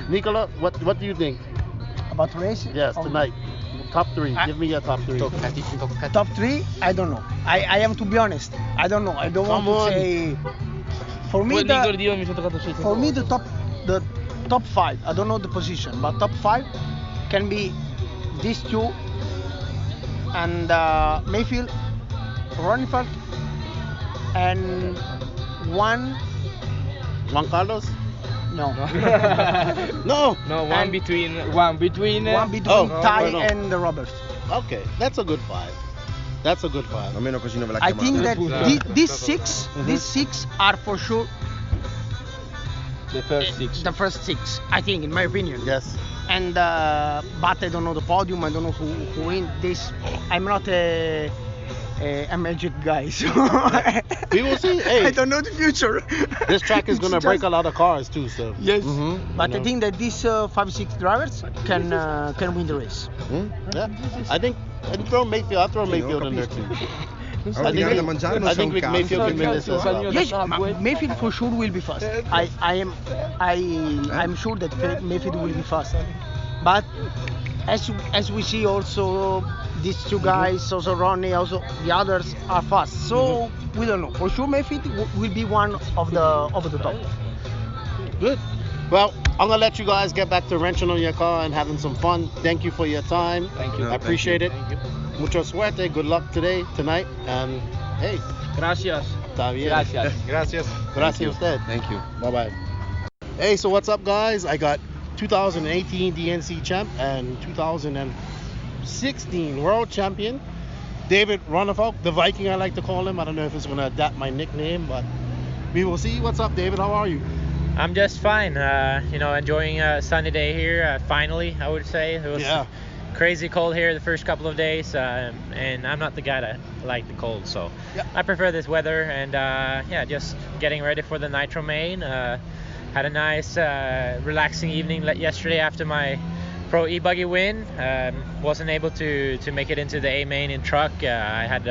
S13: Nicola, what do you think?
S15: About racing?
S13: Yes, tonight. Top three. Give me your top three.
S15: Top three? I don't know. I am to be honest. I don't know. I don't want to say. For me, the top five. I don't know the position, but top five can be these two and Maifield, Ronnefalk, and Juan
S13: Carlos.
S15: No.
S13: No.
S11: One between
S15: Ty and the Roberts.
S13: Okay, that's a good five.
S16: Almeno così non ve la
S15: I think
S16: chiamate.
S15: that these six are for sure
S11: the first
S15: six. I think, in my opinion.
S13: Yes.
S15: And but I don't know the podium. I don't know who win this. I'm not a magic guy, so
S13: we will see. Hey,
S15: I don't know the future.
S13: This track is gonna break a lot of cars too, so.
S15: Yes. But I think that these 5-6 drivers can win the race.
S13: Yeah. I think I'd throw Mayfield. I'll throw Mayfield in there too. I think Mayfield can win this as well.
S15: Yes, Mayfield for sure will be fast. I'm sure that Mayfield will be fast. But as we see also, these two guys, also Ronnie, also the others are fast. So we don't know. For sure Mayfield will be one of the top.
S13: Good. Well, I'm gonna let you guys get back to wrenching on your car and having some fun. Thank you for your time.
S11: Thank you.
S13: I appreciate it. Mucho suerte. Good luck tonight. And hey.
S11: Gracias.
S13: Está bien.
S11: Gracias.
S13: Gracias usted.
S16: Thank you.
S13: Bye-bye. Hey, so what's up, guys? I got 2018 DNC champ and 2016 world champion David Ronnefalk, the Viking I like to call him. I don't know if it's going to adapt my nickname, but we will see. What's up, David? How are you?
S17: I'm just fine. Enjoying a sunny day here. Finally, I would say. It was crazy cold here the first couple of days, and I'm not the guy that like the cold, so I prefer this weather. And just getting ready for the Nitro Main. Had a nice, relaxing evening yesterday after my Pro E-Buggy win. Wasn't able to make it into the A Main in truck. I had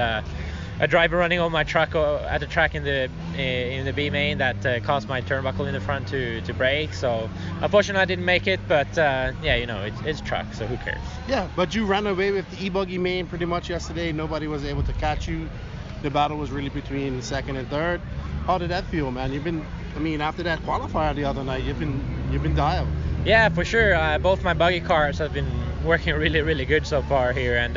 S17: a driver running on my truck at the track in the B main that caused my turnbuckle in the front to break. So unfortunately I didn't make it, but yeah, you know, it's truck, so who cares?
S13: Yeah, but you ran away with the e-buggy main pretty much yesterday. Nobody was able to catch you. The battle was really between second and third. How did that feel, man? After that qualifier the other night, you've been dialed.
S17: Yeah, for sure. Both my buggy cars have been working really, really good so far here, and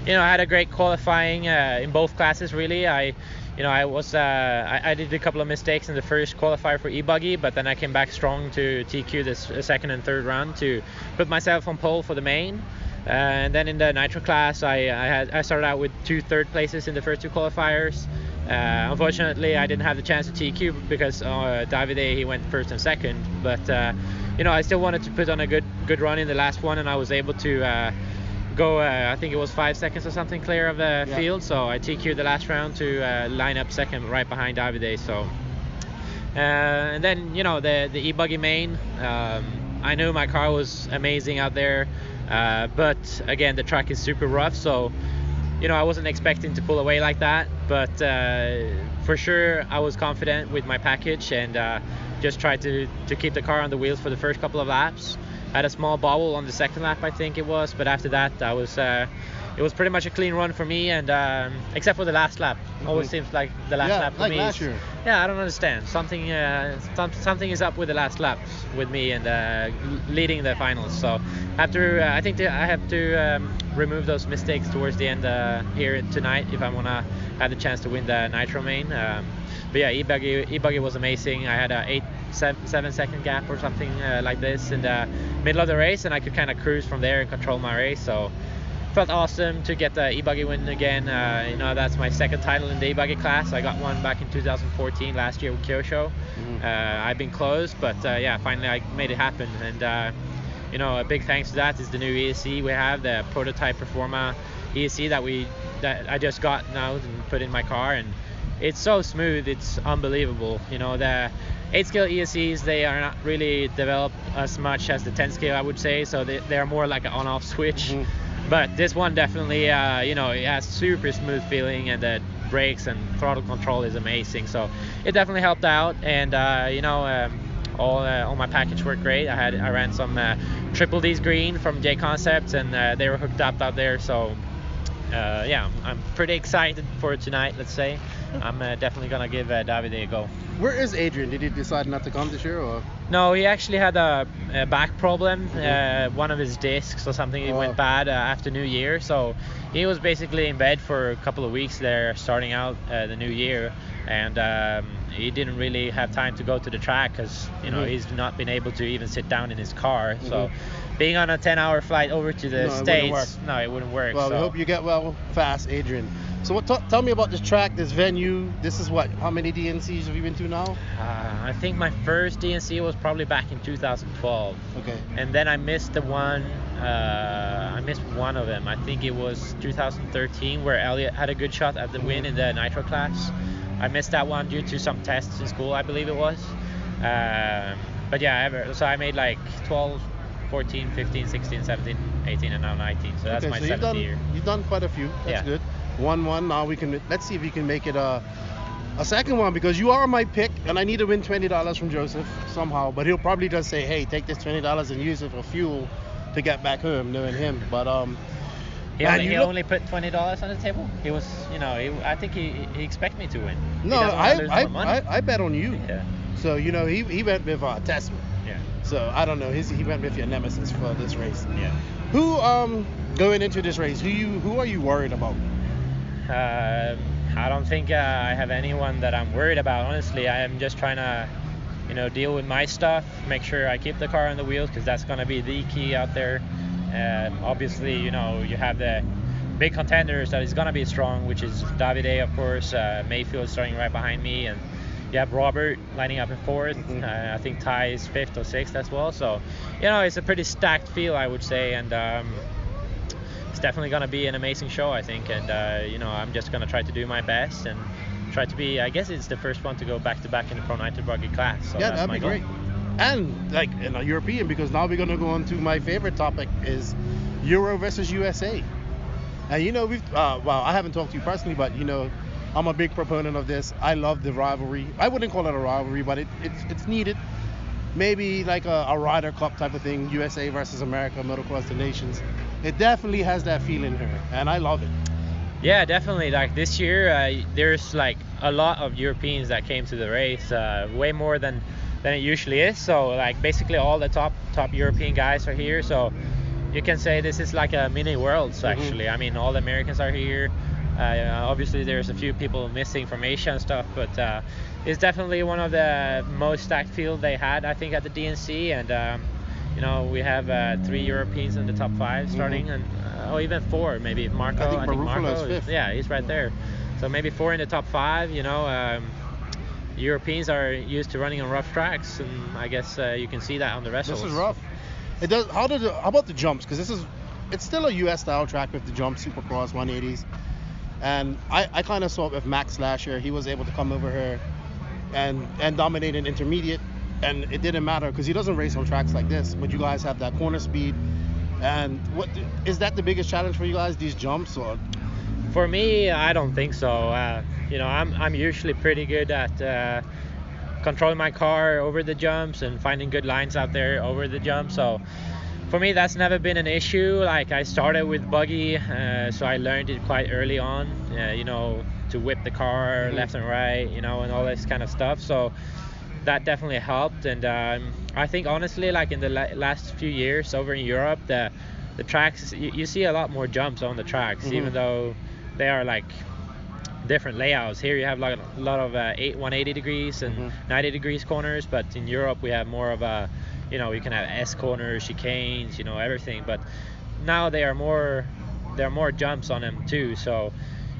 S17: you know, I had a great qualifying in both classes. Really, I did a couple of mistakes in the first qualifier for e-buggy, but then I came back strong to TQ this second and third round to put myself on pole for the main. And then in the nitro class, I started out with 2 third places in the first 2 qualifiers. Unfortunately, I didn't have the chance to TQ because Davide, he went first and second. But you know, I still wanted to put on a good run in the last one, and I was able to go. I think it was 5 seconds or something clear of the field. So I TQ'd the last round to line up second right behind Davide. So and then, you know, the e-buggy main. I knew my car was amazing out there. But again, the track is super rough, so you know, I wasn't expecting to pull away like that, but for sure I was confident with my package and just tried to keep the car on the wheels for the first couple of laps. I had a small bobble on the second lap, I think it was, but after that it was pretty much a clean run for me, and except for the last lap. Always seems like the last lap for
S13: like
S17: me
S13: last year.
S17: Yeah, I don't understand. Something is up with the last laps with me and leading the finals. So I think I have to remove those mistakes towards the end here tonight if I want to have the chance to win the Nitro main. But yeah, e-buggy was amazing. I had a 7 second gap or something like this in the middle of the race, and I could kind of cruise from there and control my race. So felt awesome to get the e-buggy win again. You know, that's my second title in the e-buggy class. I got one back in 2014 last year with Kyosho. I've been close, but yeah, finally I made it happen. And you know, a big thanks to that is the new ESC we have, the prototype Performa ESC that I just got now and put in my car, and it's so smooth, it's unbelievable. You know, the 8 scale ESCs, they are not really developed as much as the 10 scale, I would say, so they are more like an on-off switch. But this one definitely, you know, it has super smooth feeling, and the brakes and throttle control is amazing. So it definitely helped out, and you know, all my package worked great. I ran some Triple D's green from J Concepts, and they were hooked up out there. So yeah, I'm pretty excited for tonight, let's say. I'm definitely gonna give Davide a go.
S13: Where is Adrian? Did he decide not to come this year, or?
S17: No, he actually had a back problem. One of his discs or something went bad after New Year, so he was basically in bed for a couple of weeks there, starting out the new year, and he didn't really have time to go to the track because, you know, he's not been able to even sit down in his car. So being on a 10-hour flight over to the States, it wouldn't work.
S13: Well,
S17: so.
S13: We hope you get well fast, Adrian. So tell me about this track, this venue. This is what? How many DNCs have you been to now?
S17: I think my first DNC was probably back in 2012.
S13: Okay.
S17: And then I missed the one. I missed one of them. I think it was 2013, where Elliot had a good shot at the win in the Nitro class. I missed that one due to some tests in school, I believe it was. But yeah, so I made like 12, 14, 15, 16, 17, 18, and now 19. So that's my 7th year.
S13: You've done quite a few. That's good. 1-1. Now let's see if we can make it a second one, because you are my pick, and I need to win $20 from Joseph somehow. But he'll probably just say, hey, take this $20 and use it for fuel to get back home, knowing him. But
S17: he only put $20 on the table. He was, you know, I think he expected me to win.
S13: No, I bet on you.
S17: Yeah.
S13: So, you know, he went with Testament.
S17: Yeah.
S13: So I don't know. He went with your nemesis for this race.
S17: Yeah.
S13: Who going into this race? Who are you worried about?
S17: I don't think I have anyone that I'm worried about. Honestly, I am just trying to, you know, deal with my stuff, make sure I keep the car on the wheels, because that's going to be the key out there. Obviously, you know, you have the big contenders that is going to be strong, which is Davide, of course, Maifield starting right behind me, and you have Robert lining up in 4th. I think Ty is 5th or 6th as well. So, you know, it's a pretty stacked field, I would say, and it's definitely going to be an amazing show, I think. And, you know, I'm just going to try to do my best and try to be, I guess it's the first one to go back-to-back in the Pro Nitro Buggy class. So
S13: yeah,
S17: that'd
S13: be great. And, like, in a European, because now we're going to go on to my favorite topic, is Euro versus USA. And, you know, well, I haven't talked to you personally, but, you know, I'm a big proponent of this. I love the rivalry. I wouldn't call it a rivalry, but it's needed. Maybe like a Ryder Cup type of thing, USA versus America, motocross the nations. It definitely has that feeling here, and I love it.
S17: Yeah, definitely. Like this year, there's like a lot of Europeans that came to the race, way more than it usually is. So like basically all the top European guys are here. So you can say this is like a mini Worlds actually. I mean, all the Americans are here. Obviously, there's a few people missing from Asia and stuff, but it's definitely one of the most stacked field they had, I think, at the DNC. And you know, we have 3 Europeans in the top 5 starting, and even 4 maybe. Marco, I think
S13: Baruffolo
S17: Marco
S13: is 5th.
S17: Yeah, he's right there. So maybe 4 in the top 5. You know, Europeans are used to running on rough tracks, and I guess you can see that on the wrestles.
S13: This is rough. It does. How about the jumps? Because it's still a US style track with the jumps, Supercross 180s. And I kind of saw it with Max last year. He was able to come over here and dominate an intermediate, and it didn't matter because he doesn't race on tracks like this. But you guys have that corner speed. And what is that the biggest challenge for you guys? These jumps, or?
S17: For me, I don't think so. You know, I'm usually pretty good at controlling my car over the jumps and finding good lines out there over the jump. So for me, that's never been an issue. Like I started with buggy, so I learned it quite early on. You know, to whip the car left and right, you know, and all this kind of stuff. So that definitely helped. And I think honestly, like in the last few years over in Europe, the tracks, you see a lot more jumps on the tracks, even though they are like different layouts. Here you have like a lot of 180 degrees and 90 degrees corners, but in Europe we have more of a, you know, you can have S corners, chicanes, you know, everything. But now there are more jumps on them too. So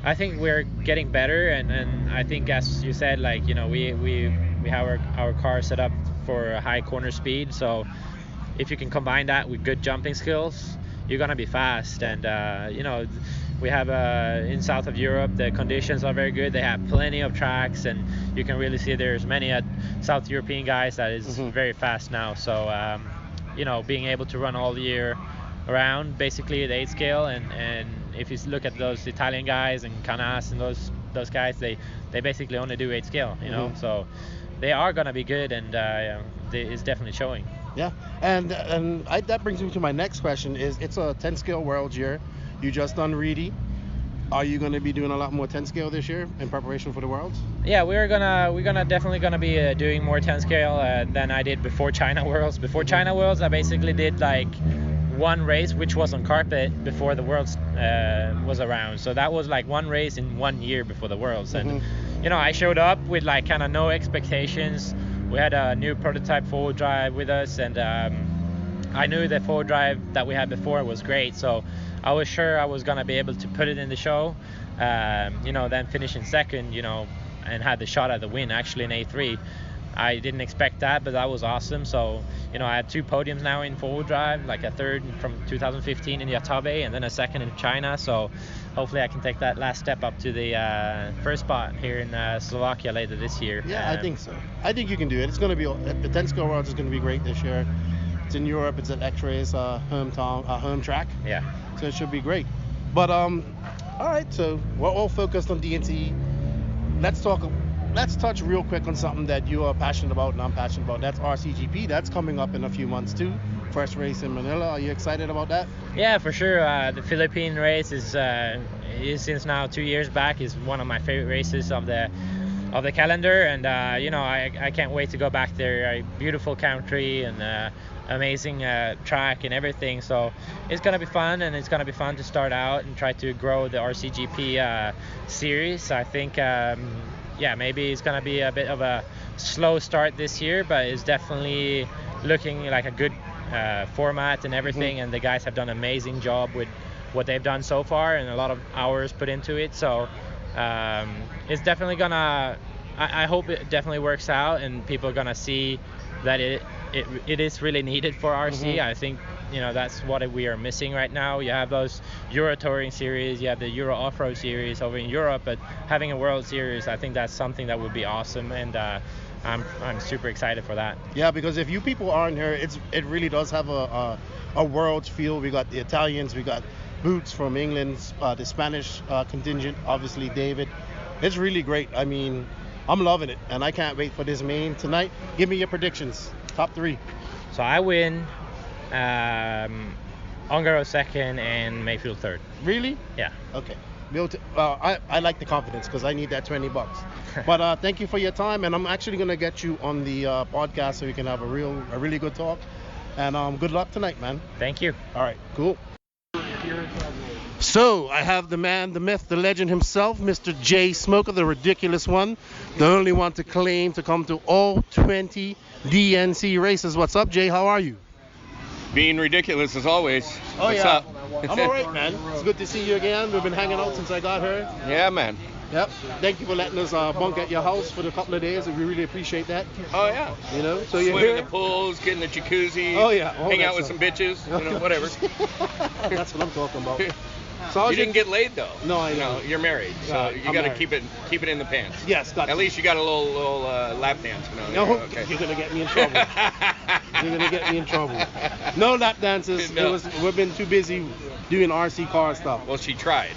S17: I think we're getting better, and I think, as you said, like, you know, we have our car set up for a high corner speed. So if you can combine that with good jumping skills, you're gonna be fast. And you know, we have in south of Europe, the conditions are very good. They have plenty of tracks, and you can really see there's many South European guys that is very fast now. So you know, being able to run all year around, basically the 8 scale, and if you look at those Italian guys and Canas and those guys, they basically only do 8 scale, you know. So they are gonna be good, and it's definitely showing.
S13: Yeah, and that brings me to my next question. It's a 10 scale World year. You just done Reedy. Are you going to be doing a lot more 10 scale this year in preparation for the Worlds?
S17: Yeah, we're definitely gonna be doing more 10 scale than I did before China Worlds. Before China Worlds, I basically did like one race, which was on carpet before the Worlds was around. So that was like one race in 1 year before the Worlds. And you know, I showed up with like kind of no expectations. We had a new prototype forward drive with us, and I knew the forward drive that we had before was great. So I was sure I was gonna be able to put it in the show. You know, then finishing second, you know, and had the shot at the win actually in A3. I didn't expect that, but that was awesome. So, you know, I had 2 podiums now in forward drive, like a third from 2015 in Yatabe, and then a second in China. So hopefully I can take that last step up to the first spot here in Slovakia later this year.
S13: Yeah, I think so. I think you can do it. It's going to be, the 10 scale Worlds is going to be great this year. It's in Europe. It's at X-Ray's home track.
S17: Yeah.
S13: So it should be great. But all right, so we're all focused on DNC. Let's touch real quick on something that you are passionate about and I'm passionate about. That's RCGP. That's coming up in a few months too. First race in Manila. Are you excited about that?
S17: Yeah, for sure. The Philippine race is since now 2 years back is one of my favorite races of the calendar, and you know, I can't wait to go back there. A beautiful country and amazing track and everything. So it's gonna be fun, and it's gonna be fun to start out and try to grow the RCGP series. I think yeah, maybe it's gonna be a bit of a slow start this year, but it's definitely looking like a good format and everything. And the guys have done an amazing job with what they've done so far, and a lot of hours put into it. So it's definitely gonna, I hope it definitely works out, and people are gonna see that it is really needed for RC. I think, you know, that's what we are missing right now. You have those Euro Touring series, you have the Euro Off-Road series over in Europe, but having a World Series, I think that's something that would be awesome, and I'm super excited for that.
S13: Yeah, because if you people aren't here, it really does have a World feel. We got the Italians, we got Boots from England, the Spanish contingent, obviously David, It's really great. I mean, I'm loving it, and I can't wait for this main tonight. Give me your predictions. Top 3.
S17: So I win. Ongaro second and Maifield third.
S13: Really?
S17: Yeah.
S13: Okay. I like the confidence because I need that $20. But thank you for your time, and I'm actually gonna get you on the podcast so we can have a really good talk. And good luck tonight, man.
S17: Thank you.
S13: All right, cool. So I have the man, the myth, the legend himself, Mr. Jay Smoker, the ridiculous one, the only one to claim to come to all 20 DNC races. What's up, Jay? How are you?
S18: Being ridiculous as always.
S13: Oh,
S18: What's
S13: yeah.
S18: up?
S13: I'm all right, man. It's good to see you again. We've been hanging out since I got here.
S18: Yeah, man.
S13: Yep. Thank you for letting us bunk at your house for a couple of days. We really appreciate that.
S18: Oh, yeah.
S13: You know, so you're
S18: Swim
S13: here.
S18: in the pools, get in the jacuzzi.
S13: Oh, yeah. All
S18: hang
S13: that
S18: out with
S13: stuff.
S18: some bitches, you know, whatever.
S13: That's what I'm talking about. So
S18: you didn't get laid though.
S13: No, I know.
S18: You're married, so
S13: Yeah,
S18: you
S13: I'm
S18: got to
S13: married.
S18: keep it in the pants.
S13: Yes, got
S18: At least you got a little lap dance.
S13: No,
S18: Okay.
S13: you're gonna get me in trouble. You're gonna get me in trouble. No lap dances.
S18: No.
S13: We've been too busy doing RC car stuff.
S18: Well, she tried.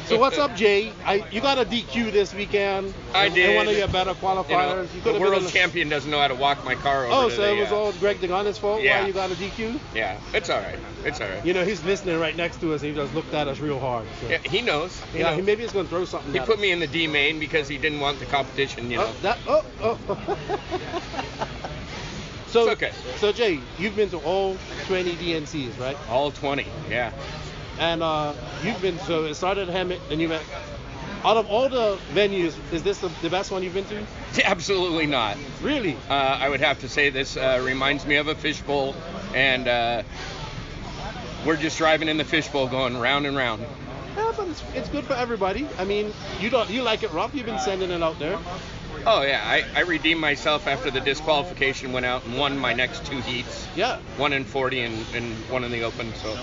S13: So what's up, Jay? You got a DQ this weekend.
S18: I did.
S13: In one of your better qualifiers. You
S18: the
S13: could've
S18: world
S13: been
S18: champion doesn't know how to walk my car over.
S13: Oh,
S18: to
S13: so
S18: the,
S13: it was all Greg DeGan's fault
S18: yeah.
S13: why you got a DQ?
S18: Yeah, it's all right. It's all right.
S13: You know, he's listening right next to us. He just looked at us real hard. So.
S18: Yeah, he knows. He knows.
S13: Maybe he's gonna throw something.
S18: He
S13: at
S18: put
S13: us.
S18: me in the D main because he didn't want the competition. You know.
S13: Oh. So,
S18: it's okay.
S13: So Jay, you've been to all 20 DNCs, right?
S18: All 20, yeah.
S13: And you've been, so it started at Hemet, and you went, out of all the venues, is this the best one you've been to?
S18: Absolutely not.
S13: Really?
S18: I would have to say this reminds me of a fishbowl, and we're just driving in the fishbowl going round and round.
S13: Yeah, but it's good for everybody. I mean, you like it rough, you've been sending it out there.
S18: Oh, yeah, I redeemed myself after the disqualification went out and won my next 2 heats.
S13: Yeah.
S18: One in 40 and one in the open, so.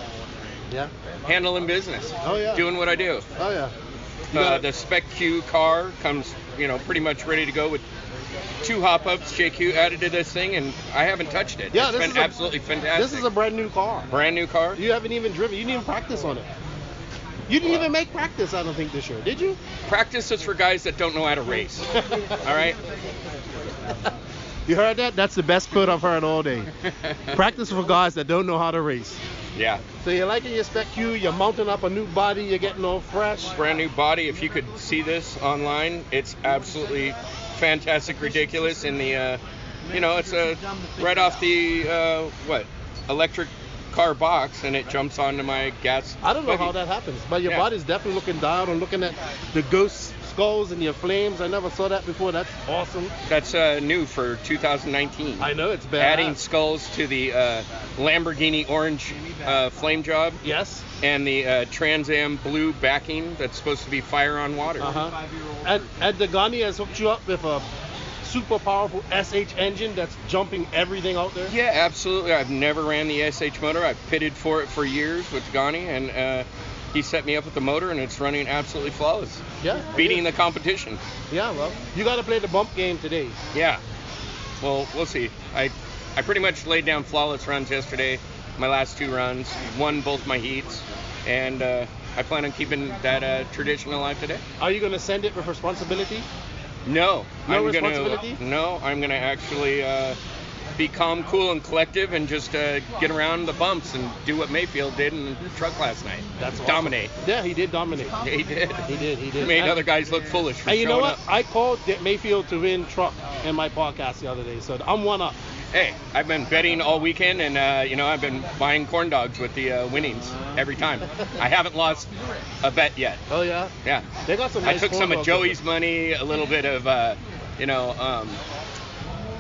S13: Yeah.
S18: Handling business.
S13: Oh, yeah.
S18: Doing what I do.
S13: Oh, yeah.
S18: The Spec Q car comes, pretty much ready to go with 2 hop-ups, JQ added to this thing, and I haven't touched it.
S13: Yeah,
S18: it's been absolutely fantastic.
S13: This is a brand new car.
S18: Brand new car?
S13: You haven't even driven. You didn't even practice on it. You didn't even make practice, I don't think, this year, did you?
S18: Practice is for guys that don't know how to race. All right?
S13: You heard that? That's the best quote I've heard all day. Practice for guys that don't know how to race.
S18: Yeah.
S13: So you're liking your Spec Q, you're mounting up a new body, you're getting all fresh.
S18: Brand new body. If you could see this online, it's absolutely fantastic, ridiculous. In the, it's right off the, electric car box, and it jumps onto my gas.
S13: I don't know
S18: buggy.
S13: how that happens, but your body's definitely looking down and looking at the ghost skulls and your flames. I never saw that before. That's awesome.
S18: That's new for 2019.
S13: I know, it's bad.
S18: Adding skulls to the Lamborghini orange flame job.
S13: Yes.
S18: And the Trans Am blue backing that's supposed to be fire on water.
S13: And the Ghani has hooked you up with a super powerful SH engine that's jumping everything out there?
S18: Yeah, absolutely. I've never ran the SH motor. I've pitted for it for years with Ghani, and he set me up with the motor, and it's running absolutely flawless.
S13: Yeah.
S18: Beating the competition.
S13: Yeah, well, you got to play the bump game today.
S18: Yeah. Well, we'll see. I pretty much laid down flawless runs yesterday, my last 2 runs, won both my heats, and I plan on keeping that tradition alive today.
S13: Are you going to send it with responsibility?
S18: No.
S13: No responsibility?
S18: I'm going to actually be calm, cool, and collective and just get around the bumps and do what Maifield did in the truck last night.
S13: That's awesome.
S18: Dominate.
S13: Yeah, he did dominate.
S18: Yeah, he did.
S13: He did.
S18: Made other guys look foolish for
S13: And you know
S18: showing
S13: what?
S18: up.
S13: I called Maifield to win truck in my podcast the other day, so I'm one up.
S18: Hey, I've been betting all weekend, and I've been buying corn dogs with the winnings every time. I haven't lost a bet yet.
S13: Oh yeah.
S18: Yeah.
S13: They got some.
S18: I
S13: Nice
S18: took
S13: corn
S18: some of
S13: dogs
S18: Joey's money, a little bit of,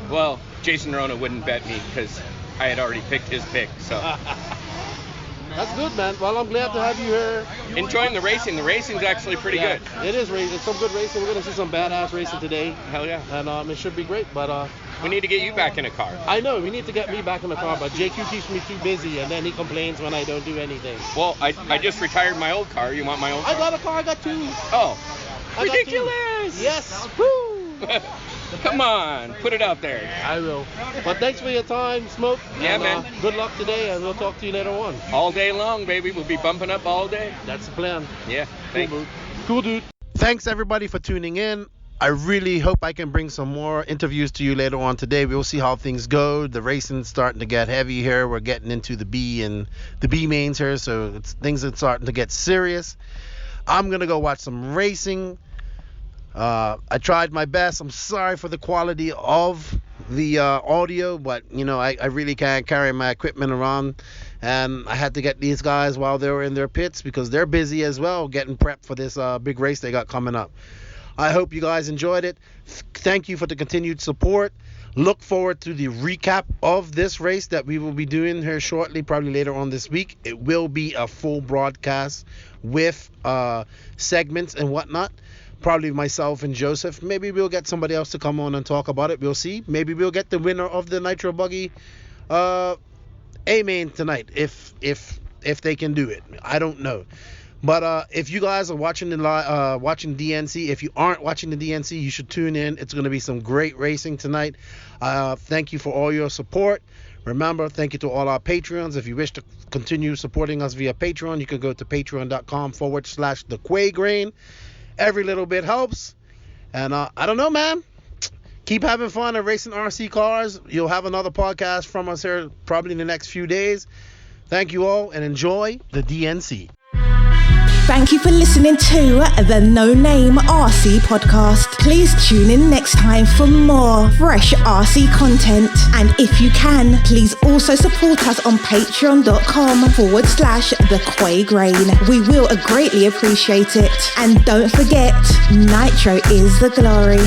S18: well, Jason Rona wouldn't bet me because I had already picked his pick. So.
S13: That's good, man. Well, I'm glad to have you here.
S18: Enjoying the racing. The racing's actually pretty good.
S13: It is racing. It's some good racing. We're gonna see some badass racing today.
S18: Hell yeah.
S13: And it should be great. But
S18: we need to get you back in a car.
S13: I know. We need to get me back in the car, but JQ keeps me too busy, and then he complains when I don't do anything.
S18: Well, I just retired my old car. You want my old car?
S13: I got a car. I got 2.
S18: Oh.
S13: I got 2.
S18: Ridiculous.
S13: Yes. Woo.
S18: Come on, put it out there.
S13: I will. But thanks for your time, Smoke.
S18: Yeah,
S13: and,
S18: man.
S13: Good luck today, and we'll talk to you later on.
S18: All day long, baby. We'll be bumping up all day.
S13: That's the plan.
S18: Yeah.
S13: Cool,
S18: Thank you.
S4: Cool, dude. Thanks, everybody, for tuning in. I really hope I can bring some more interviews to you later on today. We'll see how things go. The racing's starting to get heavy here. We're getting into the B and the B mains here, so things are starting to get serious. I'm going to go watch some racing. I tried my best. I'm sorry for the quality of the audio, but I really can't carry my equipment around, and I had to get these guys while they were in their pits because they're busy as well getting prepped for this big race they got coming up. I hope you guys enjoyed it. Thank you for the continued support. Look forward to the recap of this race that we will be doing here shortly, probably later on this week. It will be a full broadcast with segments and whatnot. Probably myself and Joseph. Maybe we'll get somebody else to come on and talk about it. We'll see. Maybe we'll get the winner of the Nitro Buggy A-Main tonight if they can do it. I don't know. But if you guys are watching watching DNC, if you aren't watching the DNC, you should tune in. It's going to be some great racing tonight. Thank you for all your support. Remember, thank you to all our Patreons. If you wish to continue supporting us via Patreon, you can go to patreon.com/thequaygrain. Every little bit helps. And I don't know, man. Keep having fun and racing RC cars. You'll have another podcast from us here probably in the next few days. Thank you all and enjoy the DNC.
S1: Thank you for listening to the No Name RC podcast. Please tune in next time for more fresh RC content. And if you can, please also support us on patreon.com/thequaygrain. We will greatly appreciate it. And don't forget, Nitro is the glory.